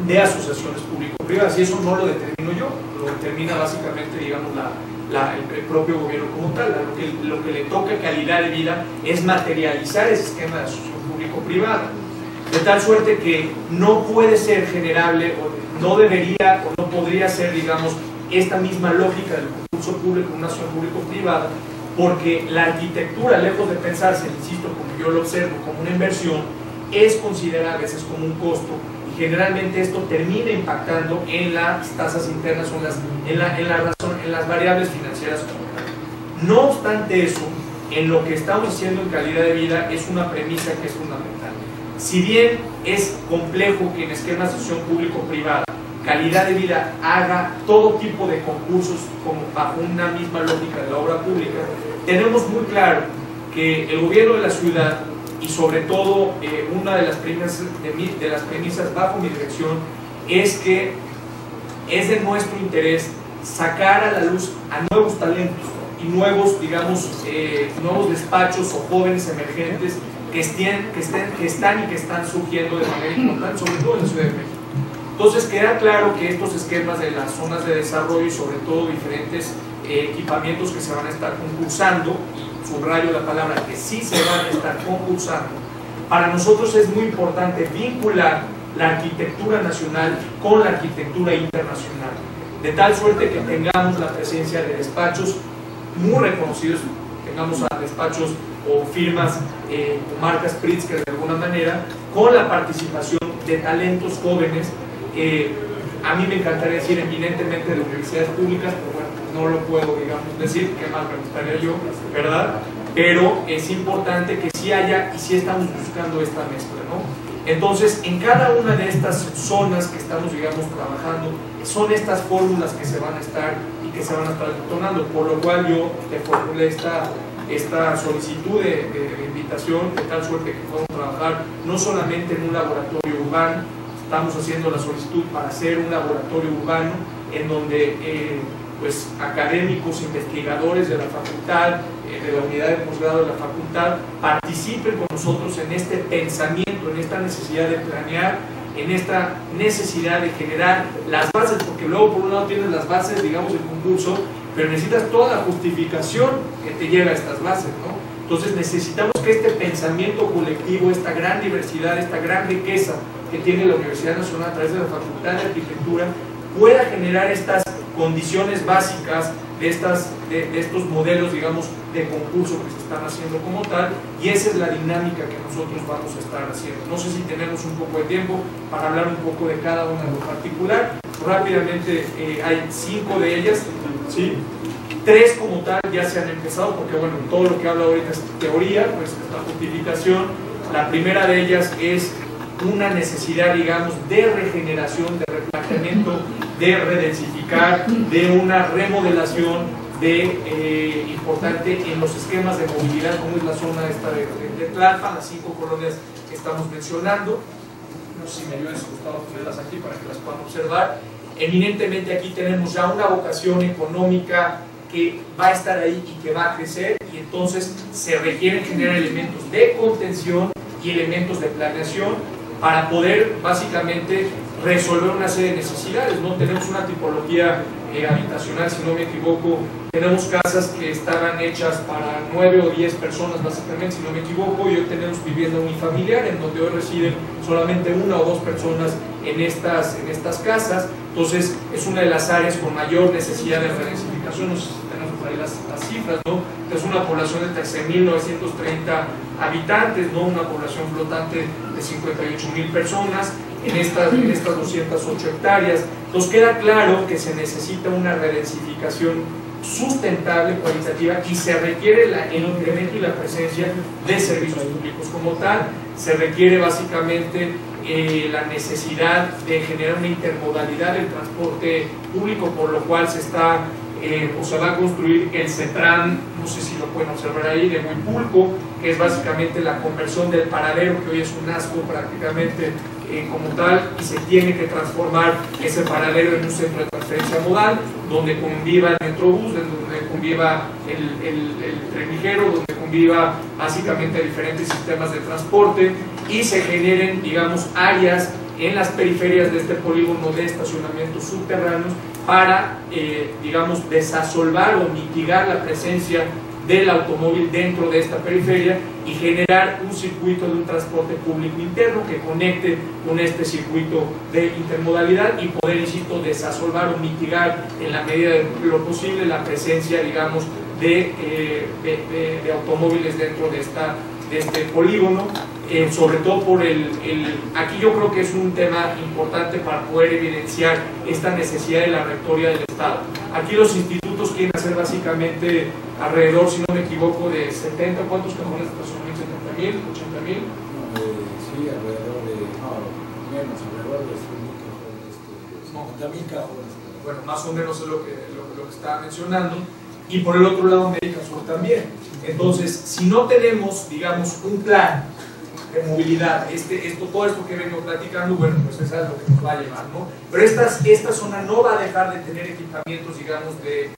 de asociaciones público-privadas, y eso no lo determino yo, lo determina básicamente, digamos, el propio gobierno como tal. Lo que le toca calidad de vida es materializar ese esquema de asociación público-privada, de tal suerte que no puede ser generable, o no debería, o no podría ser, digamos, esta misma lógica del concurso público en una asociación público-privada, porque la arquitectura, lejos de pensarse, insisto, como yo lo observo, como una inversión, es considerada a veces como un costo, y generalmente esto termina impactando en las tasas internas o en las variables financieras como tal. No obstante eso, en lo que estamos haciendo en calidad de vida es una premisa que es fundamental. Si bien es complejo que en esquemas de asociación público-privada calidad de vida haga todo tipo de concursos como bajo una misma lógica de la obra pública, tenemos muy claro que el gobierno de la ciudad, y sobre todo una de las premisas bajo mi dirección, es que es de nuestro interés sacar a la luz a nuevos talentos y nuevos, digamos, nuevos despachos o jóvenes emergentes que están y que están surgiendo de manera importante, sobre todo en la Ciudad de México. Entonces queda claro que estos esquemas de las zonas de desarrollo y sobre todo diferentes equipamientos que se van a estar concursando, y subrayo la palabra que sí se van a estar concursando, para nosotros es muy importante vincular la arquitectura nacional con la arquitectura internacional, de tal suerte que tengamos la presencia de despachos muy reconocidos, tengamos a despachos o firmas o marcas Pritzker de alguna manera, con la participación de talentos jóvenes. A mí me encantaría decir eminentemente de universidades públicas, pero bueno, no lo puedo, digamos, decir, qué más me gustaría yo, ¿verdad? Pero es importante que sí haya y sí estamos buscando esta mezcla, ¿no? Entonces, en cada una de estas zonas que estamos, digamos, trabajando, son estas fórmulas que se van a estar y que se van a estar detonando, por lo cual yo te formulé esta solicitud de invitación, de tal suerte que podamos trabajar no solamente en un laboratorio urbano. Estamos haciendo la solicitud para hacer un laboratorio urbano en donde pues, académicos, investigadores de la facultad, de la unidad de posgrado de la facultad, participen con nosotros en este pensamiento, en esta necesidad de planear, en esta necesidad de generar las bases, porque luego por un lado tienes las bases, digamos, del concurso, pero necesitas toda la justificación que te lleva a estas bases, ¿no? Entonces necesitamos que este pensamiento colectivo, esta gran diversidad, esta gran riqueza que tiene la Universidad Nacional a través de la Facultad de Arquitectura pueda generar estas condiciones básicas de estos modelos, digamos, de concurso que se están haciendo como tal, y esa es la dinámica que nosotros vamos a estar haciendo. No sé si tenemos un poco de tiempo para hablar un poco de cada una en lo particular. Rápidamente, hay 5 de ellas, ¿sí? 3 como tal ya se han empezado, porque bueno, todo lo que hablo ahorita es teoría, pues esta justificación. La primera de ellas es una necesidad, digamos, de regeneración, de replanteamiento, de redensificar, de una remodelación importante en los esquemas de movilidad, como es la zona esta de Tlalpan, las 5 colonias que estamos mencionando. No sé si me ayudas, Gustavo, a ponerlas aquí para que las puedan observar. Eminentemente aquí tenemos ya una vocación económica que va a estar ahí y que va a crecer, y entonces se requieren generar elementos de contención y elementos de planeación para poder básicamente resolver una serie de necesidades, ¿no? Tenemos una tipología habitacional, si no me equivoco, tenemos casas que estaban hechas para 9 o 10 personas básicamente, si no me equivoco, y hoy tenemos vivienda unifamiliar en donde hoy residen solamente 1 o 2 personas en estas casas. Entonces es una de las áreas con mayor necesidad de redensificación. No sé si tenemos por ahí las cifras, ¿no? Es una población de 13.930 habitantes, ¿no? Una población flotante de 58.000 personas en estas 208 hectáreas. Nos queda claro que se necesita una redensificación sustentable, cualitativa, y se requiere el incremento y la presencia de servicios públicos como tal. Se requiere básicamente la necesidad de generar una intermodalidad del transporte público, por lo cual se está o se va a construir el CETRAN, no sé si lo pueden observar ahí, de Huipulco, que es básicamente la conversión del paradero, que hoy es un asco prácticamente como tal, y se tiene que transformar ese paradero en un centro de transferencia modal, donde conviva el metrobús, donde conviva el tren ligero, donde conviva básicamente diferentes sistemas de transporte, y se generen, digamos, áreas en las periferias de este polígono de estacionamientos subterráneos para, digamos, desasolvar o mitigar la presencia del automóvil dentro de esta periferia y generar un circuito de un transporte público interno que conecte con este circuito de intermodalidad y poder, insisto, desasolvar o mitigar en la medida de lo posible la presencia, digamos, de automóviles dentro de este polígono. Sobre todo por aquí yo creo que es un tema importante para poder evidenciar esta necesidad de la rectoría del Estado. Aquí los institutos quieren hacer básicamente alrededor, si no me equivoco, de 70, ¿cuántos cajones de estacionamiento? ¿70.000? ¿80.000? Sí, alrededor de, no, menos, alrededor de 50.000 cajones. Bueno, más o menos es lo que estaba mencionando. Y por el otro lado, América Sur también. Entonces, si no tenemos, digamos, un plan de movilidad, todo esto que vengo platicando, bueno, pues eso es lo que nos va a llevar, ¿no? Pero esta zona no va a dejar de tener equipamientos, digamos, de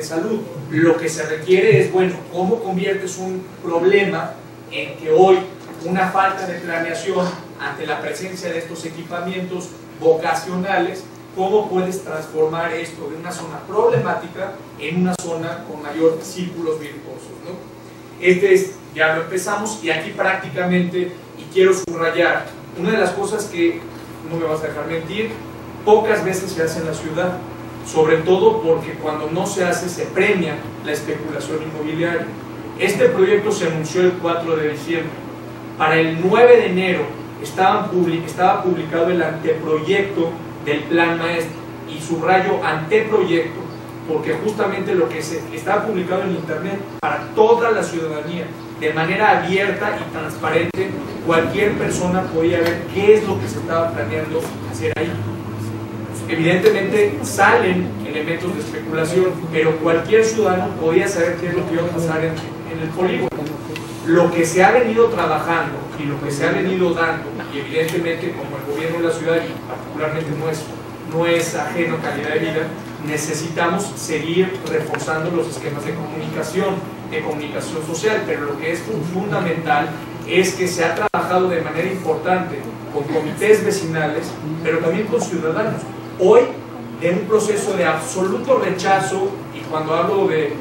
salud. Lo que se requiere es, bueno, ¿cómo conviertes un problema en que hoy una falta de planeación ante la presencia de estos equipamientos vocacionales, cómo puedes transformar esto de una zona problemática en una zona con mayor círculos virtuosos, ¿no? Ya lo empezamos, y aquí prácticamente, y quiero subrayar, una de las cosas que, no me vas a dejar mentir, pocas veces se hace en la ciudad, sobre todo porque cuando no se hace se premia la especulación inmobiliaria. Este proyecto se anunció el 4 de diciembre. Para el 9 de enero estaba publicado el anteproyecto del plan maestro, y subrayo anteproyecto porque justamente lo que estaba publicado en internet para toda la ciudadanía, de manera abierta y transparente, cualquier persona podía ver qué es lo que se estaba planeando hacer ahí. Evidentemente salen elementos de especulación, pero cualquier ciudadano podía saber qué es lo que iba a pasar en el polígono. Lo que se ha venido trabajando y lo que se ha venido dando, y evidentemente como el gobierno de la ciudad, y particularmente no es ajeno a calidad de vida, necesitamos seguir reforzando los esquemas de comunicación social, pero lo que es fundamental es que se ha trabajado de manera importante con comités vecinales, pero también con ciudadanos. Hoy, en un proceso de absoluto rechazo, y cuando hablo de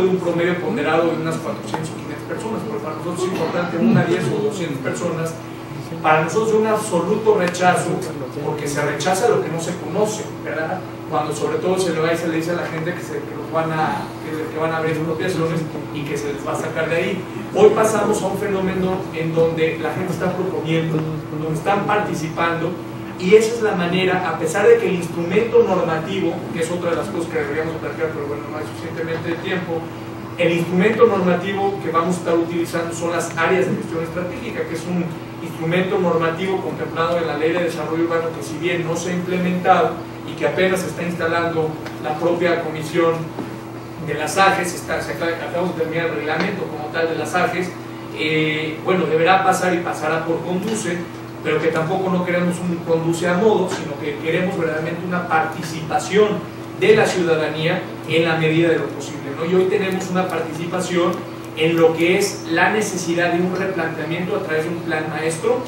un promedio ponderado de unas 400 o 500 personas, porque para nosotros es importante una 10 o 200 personas, para nosotros es un absoluto rechazo, porque se rechaza lo que no se conoce, ¿verdad? Cuando sobre todo se le dice a la gente que van a abrir expropiaciones y que se les va a sacar de ahí. Hoy pasamos a un fenómeno en donde la gente está proponiendo, donde están participando, y esa es la manera, a pesar de que el instrumento normativo, que es otra de las cosas que deberíamos platicar, pero bueno, no hay suficientemente tiempo, el instrumento normativo que vamos a estar utilizando son las áreas de gestión estratégica, que es un instrumento normativo contemplado en la Ley de Desarrollo Urbano, que si bien no se ha implementado y que apenas se está instalando la propia comisión de las AGES, acabamos de terminar el reglamento como tal de las AGES, bueno, deberá pasar y pasará por conduce, pero que tampoco no queremos un conduce a modo, sino que queremos verdaderamente una participación de la ciudadanía en la medida de lo posible, ¿no? Y hoy tenemos una participación en lo que es la necesidad de un replanteamiento a través de un plan maestro,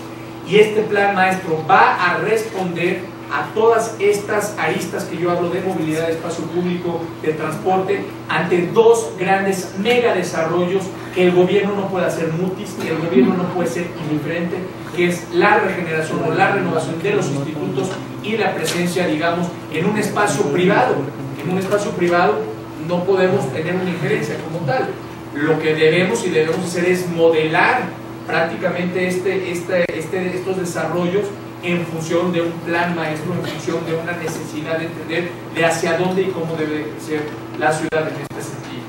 y este plan maestro va a responder a todas estas aristas que yo hablo de movilidad, de espacio público, de transporte, ante dos grandes mega desarrollos que el gobierno no puede hacer mutis, que el gobierno no puede ser indiferente, que es la regeneración o la renovación de los institutos y la presencia, digamos, en un espacio privado no podemos tener una injerencia como tal. Lo que debemos hacer es modelar prácticamente estos desarrollos en función de un plan maestro, en función de una necesidad de entender de hacia dónde y cómo debe crecer la ciudad en este sentido.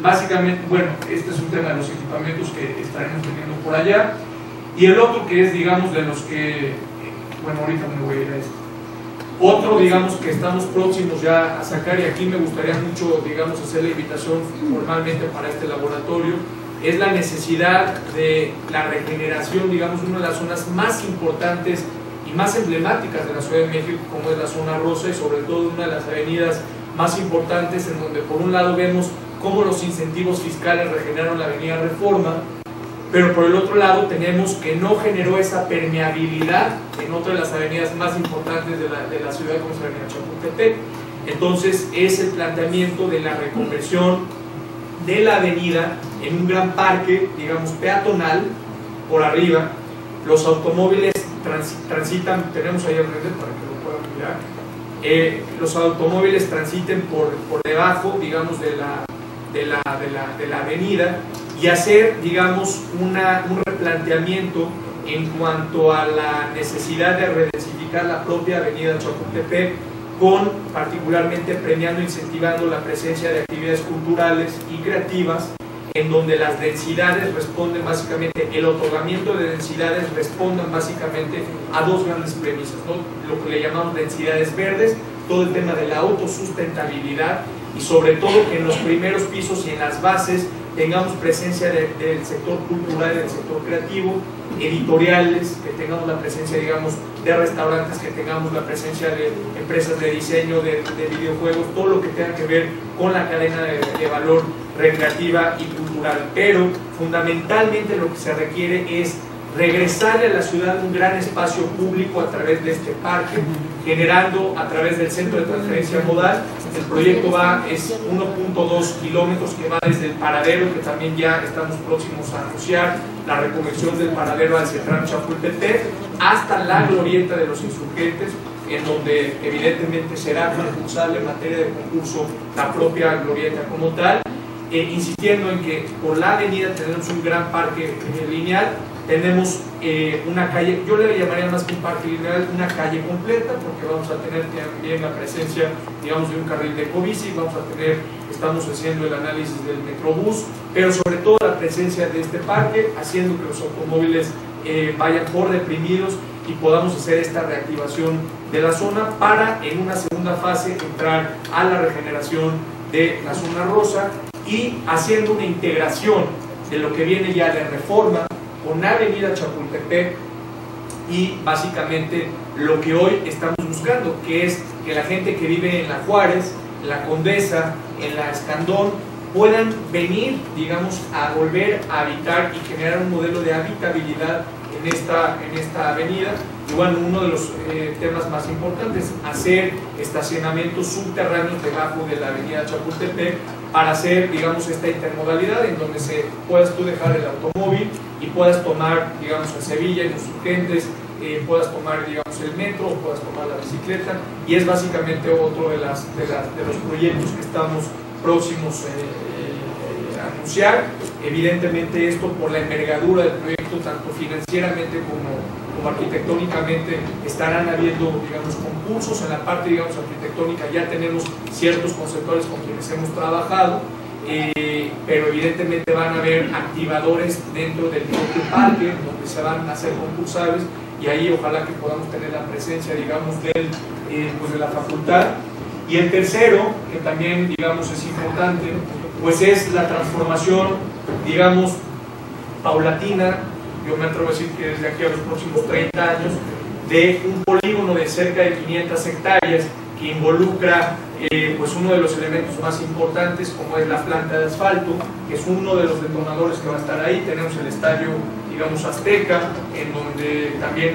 Básicamente, bueno, este es un tema de los equipamientos que estaremos teniendo por allá. Y el otro que es, digamos, de los que, bueno, ahorita me voy a ir a esto. Otro, digamos, que estamos próximos ya a sacar, y aquí me gustaría mucho, digamos, hacer la invitación formalmente para este laboratorio, es la necesidad de la regeneración, digamos, una de las zonas más importantes y más emblemáticas de la Ciudad de México, como es la zona rosa, y sobre todo una de las avenidas más importantes, en donde por un lado vemos cómo los incentivos fiscales regeneraron la avenida Reforma, pero por el otro lado tenemos que no generó esa permeabilidad en otra de las avenidas más importantes de la ciudad, como es la avenida Chapultepec. Entonces es el planteamiento de la reconversión de la avenida en un gran parque, digamos, peatonal por arriba. Los automóviles transitan, tenemos ahí al frente para que lo puedan mirar, los automóviles transiten por debajo, digamos, de la avenida, y hacer, digamos, un replanteamiento en cuanto a la necesidad de redensificar la propia avenida Chapultepec, con particularmente premiando e incentivando la presencia de actividades culturales y creativas, en donde las densidades responden básicamente, el otorgamiento de densidades respondan básicamente a dos grandes premisas, ¿no? Lo que le llamamos densidades verdes, todo el tema de la autosustentabilidad, y sobre todo que en los primeros pisos y en las bases tengamos presencia del sector cultural y del sector creativo, editoriales, que tengamos la presencia, digamos, de restaurantes, que tengamos la presencia de empresas de diseño, de videojuegos, todo lo que tenga que ver con la cadena de valor recreativa y cultural. Pero fundamentalmente lo que se requiere es regresarle a la ciudad un gran espacio público a través de este parque, generando a través del centro de transferencia modal. El proyecto es 1.2 kilómetros, que va desde el paradero, que también ya estamos próximos a anunciar, la reconversión del paradero al Central Chapultepec, hasta la glorieta de los Insurgentes, en donde evidentemente será concursable en materia de concurso la propia glorieta como tal, insistiendo en que por la avenida tenemos un gran parque lineal. Tenemos una calle, yo le llamaría más que un parque lineal, una calle completa, porque vamos a tener también la presencia, digamos, de un carril de ecobici, estamos haciendo el análisis del Metrobús, pero sobre todo la presencia de este parque, haciendo que los automóviles vayan por deprimidos y podamos hacer esta reactivación de la zona para, en una segunda fase, entrar a la regeneración de la zona rosa y haciendo una integración de lo que viene ya de Reforma con Avenida Chapultepec, y básicamente lo que hoy estamos buscando, que es que la gente que vive en la Juárez, en la Condesa, en la Escandón, puedan venir, digamos, a volver a habitar y generar un modelo de habitabilidad en esta avenida. Y bueno, uno de los temas más importantes, hacer estacionamientos subterráneos debajo de la avenida Chapultepec, para hacer, digamos, esta intermodalidad en donde puedas tú dejar el automóvil y puedas tomar, digamos, en Sevilla, en Insurgentes, puedas tomar, digamos, el metro, o puedas tomar la bicicleta, y es básicamente otro de los proyectos que estamos próximos a anunciar. Evidentemente esto, por la envergadura del proyecto, tanto financieramente como arquitectónicamente, estarán habiendo, digamos, concursos. En la parte, digamos, arquitectónica ya tenemos ciertos conceptores con quienes hemos trabajado, pero evidentemente van a haber activadores dentro del propio parque donde se van a hacer concursables, y ahí ojalá que podamos tener la presencia, digamos, de la facultad. Y el tercero, que también, digamos, es importante, pues es la transformación, digamos, paulatina, yo me atrevo a decir que desde aquí a los próximos 30 años, de un polígono de cerca de 500 hectáreas que involucra pues uno de los elementos más importantes, como es la planta de asfalto, que es uno de los detonadores que va a estar ahí. Tenemos el estadio, digamos, Azteca, en donde también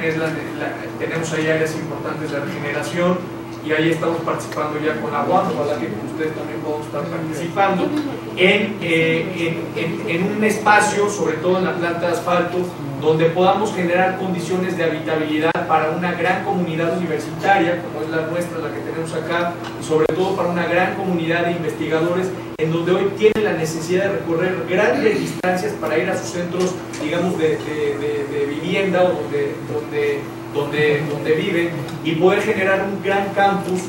tenemos ahí áreas importantes de regeneración, y ahí estamos participando ya con la UAM, ojalá que ustedes también podamos estar participando en un espacio, sobre todo en la planta de asfalto, donde podamos generar condiciones de habitabilidad para una gran comunidad universitaria, como es la nuestra, la que tenemos acá, y sobre todo para una gran comunidad de investigadores, en donde hoy tienen la necesidad de recorrer grandes distancias para ir a sus centros, digamos, de vivienda o donde viven, y poder generar un gran campus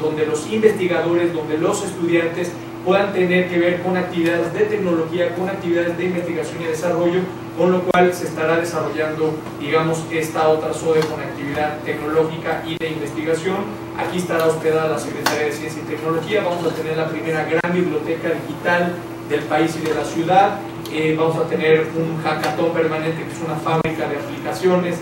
donde los investigadores, donde los estudiantes puedan tener que ver con actividades de tecnología, con actividades de investigación y desarrollo, con lo cual se estará desarrollando, digamos, esta otra SODE con actividad tecnológica y de investigación. Aquí estará hospedada la Secretaría de Ciencia y Tecnología, vamos a tener la primera gran biblioteca digital del país y de la ciudad, vamos a tener un hackathon permanente, que es una fábrica de aplicaciones,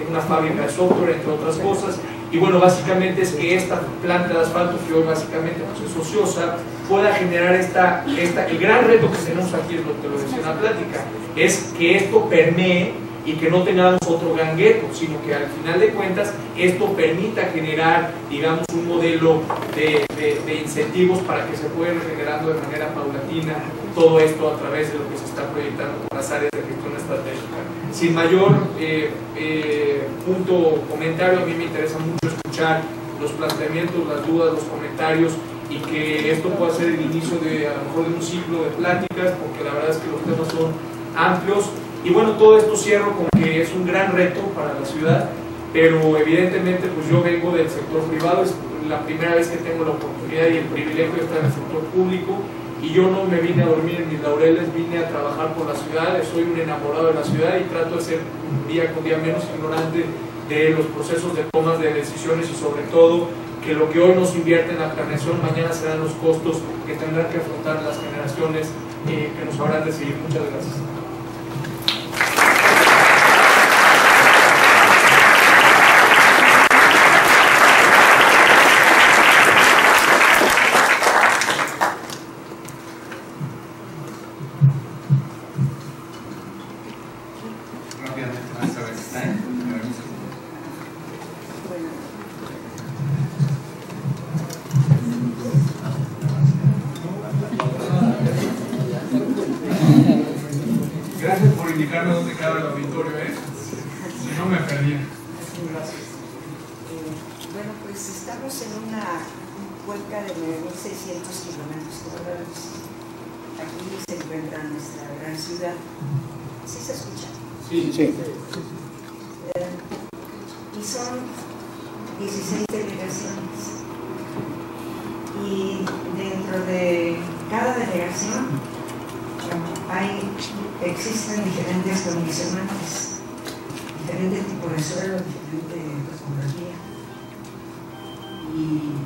una fábrica de software, entre otras cosas. Y bueno, básicamente es que esta planta de asfalto, que hoy básicamente pues, es ociosa, pueda generar el gran reto que tenemos aquí, es lo que lo decía en la plática, es que esto permee y que no tengamos otro gran gueto, sino que al final de cuentas esto permita generar, digamos, un modelo de incentivos para que se pueda ir generando de manera paulatina todo esto a través de lo que se está proyectando con las áreas de gestión estratégica. Sin mayor punto o comentario, a mí me interesa mucho escuchar los planteamientos, las dudas, los comentarios, y que esto pueda ser el inicio de, a lo mejor, de un ciclo de pláticas, porque la verdad es que los temas son amplios. Y bueno, todo esto cierro con que es un gran reto para la ciudad, pero evidentemente pues yo vengo del sector privado, es la primera vez que tengo la oportunidad y el privilegio de estar en el sector público, y yo no me vine a dormir en mis laureles, vine a trabajar por la ciudad, soy un enamorado de la ciudad y trato de ser día con día menos ignorante de los procesos de tomas de decisiones, y sobre todo que lo que hoy nos invierte en la planeación mañana serán los costos que tendrán que afrontar las generaciones que nos habrán de seguir. Muchas gracias. Gracias por indicarme dónde queda el auditorio, si no me perdí. Gracias. Bueno, pues estamos en una cuenca de 9.600 kilómetros cuadrados. Aquí se encuentra nuestra gran ciudad. ¿Sí se escucha? Sí. Y son 16 delegaciones. Y dentro de cada delegación existen diferentes condicionantes, diferentes tipos de suelo, diferente topografía, y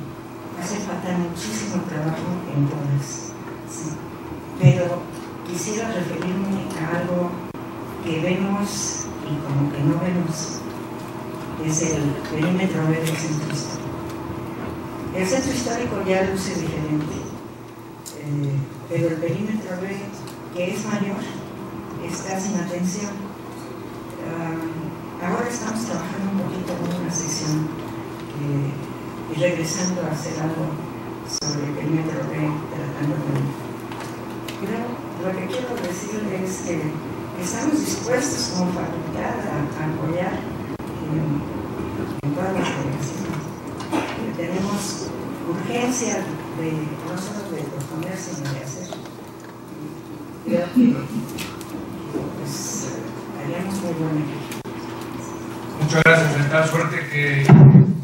hace falta muchísimo trabajo en todas, ¿sí? Pero quisiera referirme a algo que vemos y como que no vemos, es el perímetro B del centro histórico. El centro histórico ya luce diferente, pero el perímetro B, que es mayor, está sin atención. Ahora estamos trabajando un poquito en una sesión y regresando a hacer algo sobre el perímetro B, tratando de... Pero lo que quiero decirle es que estamos dispuestos como facultad a apoyar en todas las delegaciones. Tenemos urgencia no solo de proponer, sino de hacer. Creo que pues, haríamos muy buena. Muchas gracias, de tal suerte que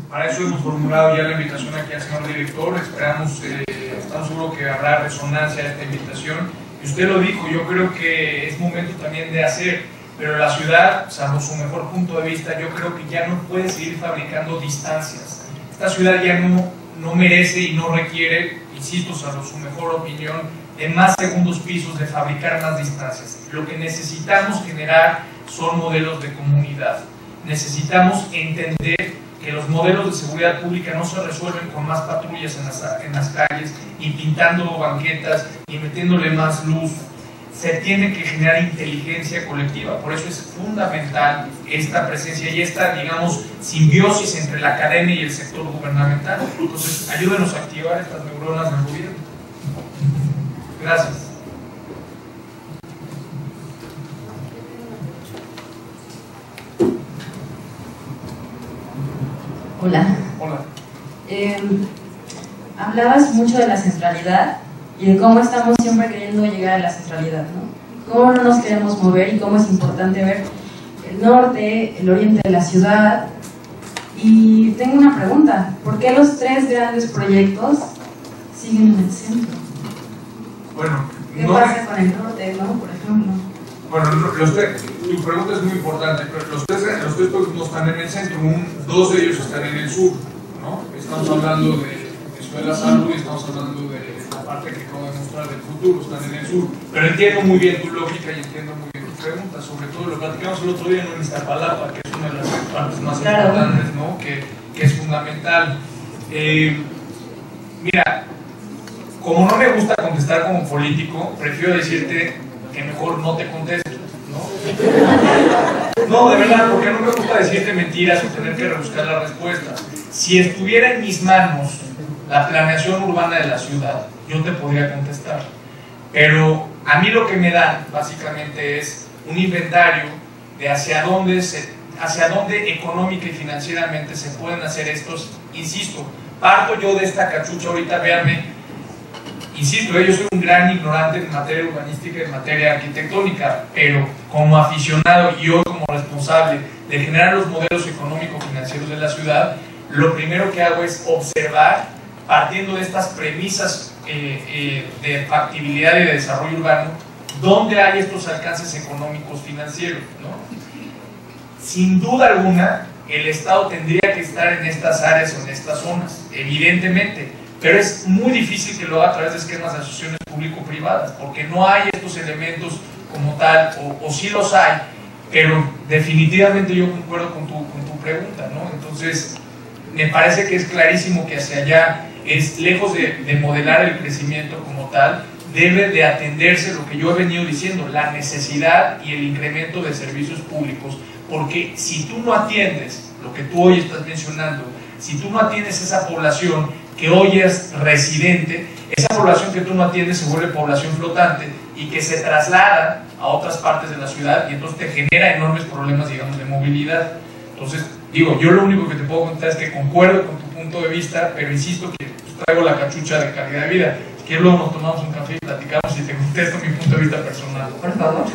para eso hemos formulado ya la invitación aquí al señor director. Esperamos, estamos seguros que habrá resonancia a esta invitación. Y usted lo dijo, yo creo que es momento también de hacer, pero la ciudad, salvo su mejor punto de vista, yo creo que ya no puede seguir fabricando distancias. Esta ciudad ya no merece y no requiere, insisto, salvo su mejor opinión, de más segundos pisos, de fabricar más distancias. Lo que necesitamos generar son modelos de comunidad. Necesitamos entender que los modelos de seguridad pública no se resuelven con más patrullas en las calles, ni pintando banquetas, ni metiéndole más luz. Se tiene que generar inteligencia colectiva. Por eso es fundamental esta presencia y esta, digamos, simbiosis entre la academia y el sector gubernamental. Entonces, ayúdenos a activar estas neuronas del gobierno. Gracias. Hola. Hola. Hablabas mucho de la centralidad y de cómo estamos siempre queriendo llegar a la centralidad, ¿no? Cómo no nos queremos mover y cómo es importante ver el norte, el oriente de la ciudad. Y tengo una pregunta, ¿por qué los 3 grandes proyectos siguen en el centro? Bueno, ¿Qué pasa con el norte, no? Por ejemplo. Bueno, tu pregunta es muy importante, pero los tres proyectos no están en el centro, 2 de ellos están en el sur, ¿no? Estamos hablando de Ciudad de la Salud y estamos hablando de la parte que acabo de mostrar del futuro, están en el sur. Pero entiendo muy bien tu lógica y entiendo muy bien tu pregunta, sobre todo lo platicamos el otro día en Iztapalapa, que es una de las partes más importantes, ¿no? Que es fundamental. Mira, como no me gusta contestar como político, prefiero decirte que mejor no te contesto, ¿no? No, de verdad, porque no me gusta decirte mentiras o tener que rebuscar la respuesta. Si estuviera en mis manos la planeación urbana de la ciudad, yo te podría contestar. Pero a mí lo que me dan, básicamente, es un inventario de hacia dónde económica y financieramente se pueden hacer estos. Insisto, parto yo de esta cachucha ahorita, véanme. Insisto, yo soy un gran ignorante en materia urbanística y en materia arquitectónica, pero como aficionado y hoy como responsable de generar los modelos económico-financieros de la ciudad, lo primero que hago es observar, partiendo de estas premisas de factibilidad y de desarrollo urbano, dónde hay estos alcances económicos financieros, ¿no? Sin duda alguna, el Estado tendría que estar en estas áreas o en estas zonas, evidentemente, pero es muy difícil que lo haga a través de esquemas de asociaciones público-privadas, porque no hay estos elementos como tal, o sí los hay, pero definitivamente yo concuerdo con tu pregunta, ¿no? Entonces, me parece que es clarísimo que hacia allá es, lejos de modelar el crecimiento como tal, debe de atenderse lo que yo he venido diciendo, la necesidad y el incremento de servicios públicos, porque si tú no atiendes lo que tú hoy estás mencionando, si tú no atiendes esa población que hoy es residente, esa población que tú no atiendes se vuelve población flotante y que se traslada a otras partes de la ciudad y entonces te genera enormes problemas, digamos, de movilidad. Entonces, digo, yo lo único que te puedo contar es que concuerdo con tu punto de vista, pero insisto que traigo la cachucha de calidad de vida. Si quieres, luego nos tomamos un café y platicamos y te contesto mi punto de vista personal. Por favor.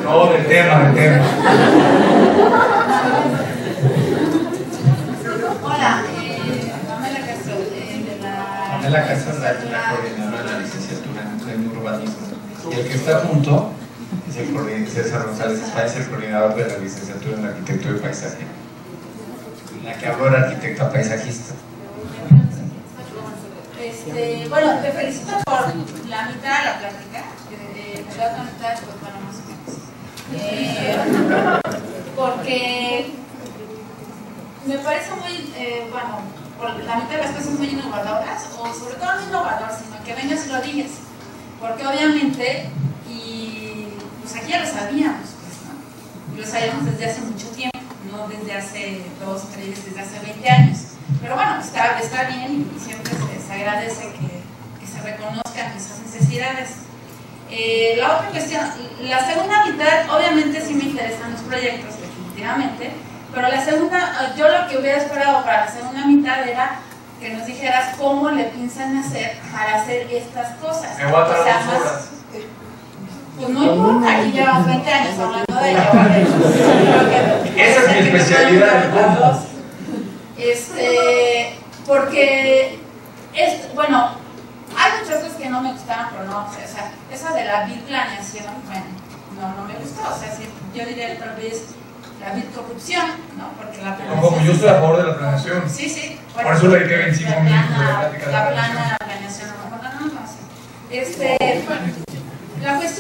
No, del tema. Hola, Pamela Castro, de la... Pamela Castro es la coordinadora de la licenciatura en urbanismo. Y el que está junto es el César González España, es el coordinador de la licenciatura en arquitectura y paisaje. La que habló era arquitecta paisajista. Bueno, te felicito por la mitad de la plática. La otra mitad, pues bueno, más o menos. Porque me parece muy, bueno, por la mitad de las cosas muy innovadoras, o sobre todo no innovador, sino que vengas y lo digas. Porque obviamente, y pues aquí ya lo sabíamos, pues, ¿no? Y lo sabíamos desde hace mucho tiempo, no desde hace 2, 3, desde hace 20 años. Pero bueno, está bien y siempre se agradece que se reconozcan esas necesidades. La otra cuestión, la segunda mitad, obviamente sí me interesan los proyectos, definitivamente, pero la segunda, yo lo que hubiera esperado para la segunda mitad era que nos dijeras cómo le piensan hacer para hacer estas cosas. Me voy a tardar 2 horas. Pues no importa, aquí llevamos 20 años hablando de ello. Esa es mi especialidad, ¿cómo? Porque, bueno, hay muchas cosas que no me gustaron, pero no, o sea, esa de la biplaneación, bueno, no me gustó, o sea, sí, yo diría tal vez la bitcorrupción, ¿no? Porque la planeación... Como yo estoy a favor de la planeación. Sí. Bueno, por eso le dediqué 25 minutos de la plática de la plana, la planeación, no, la cuestión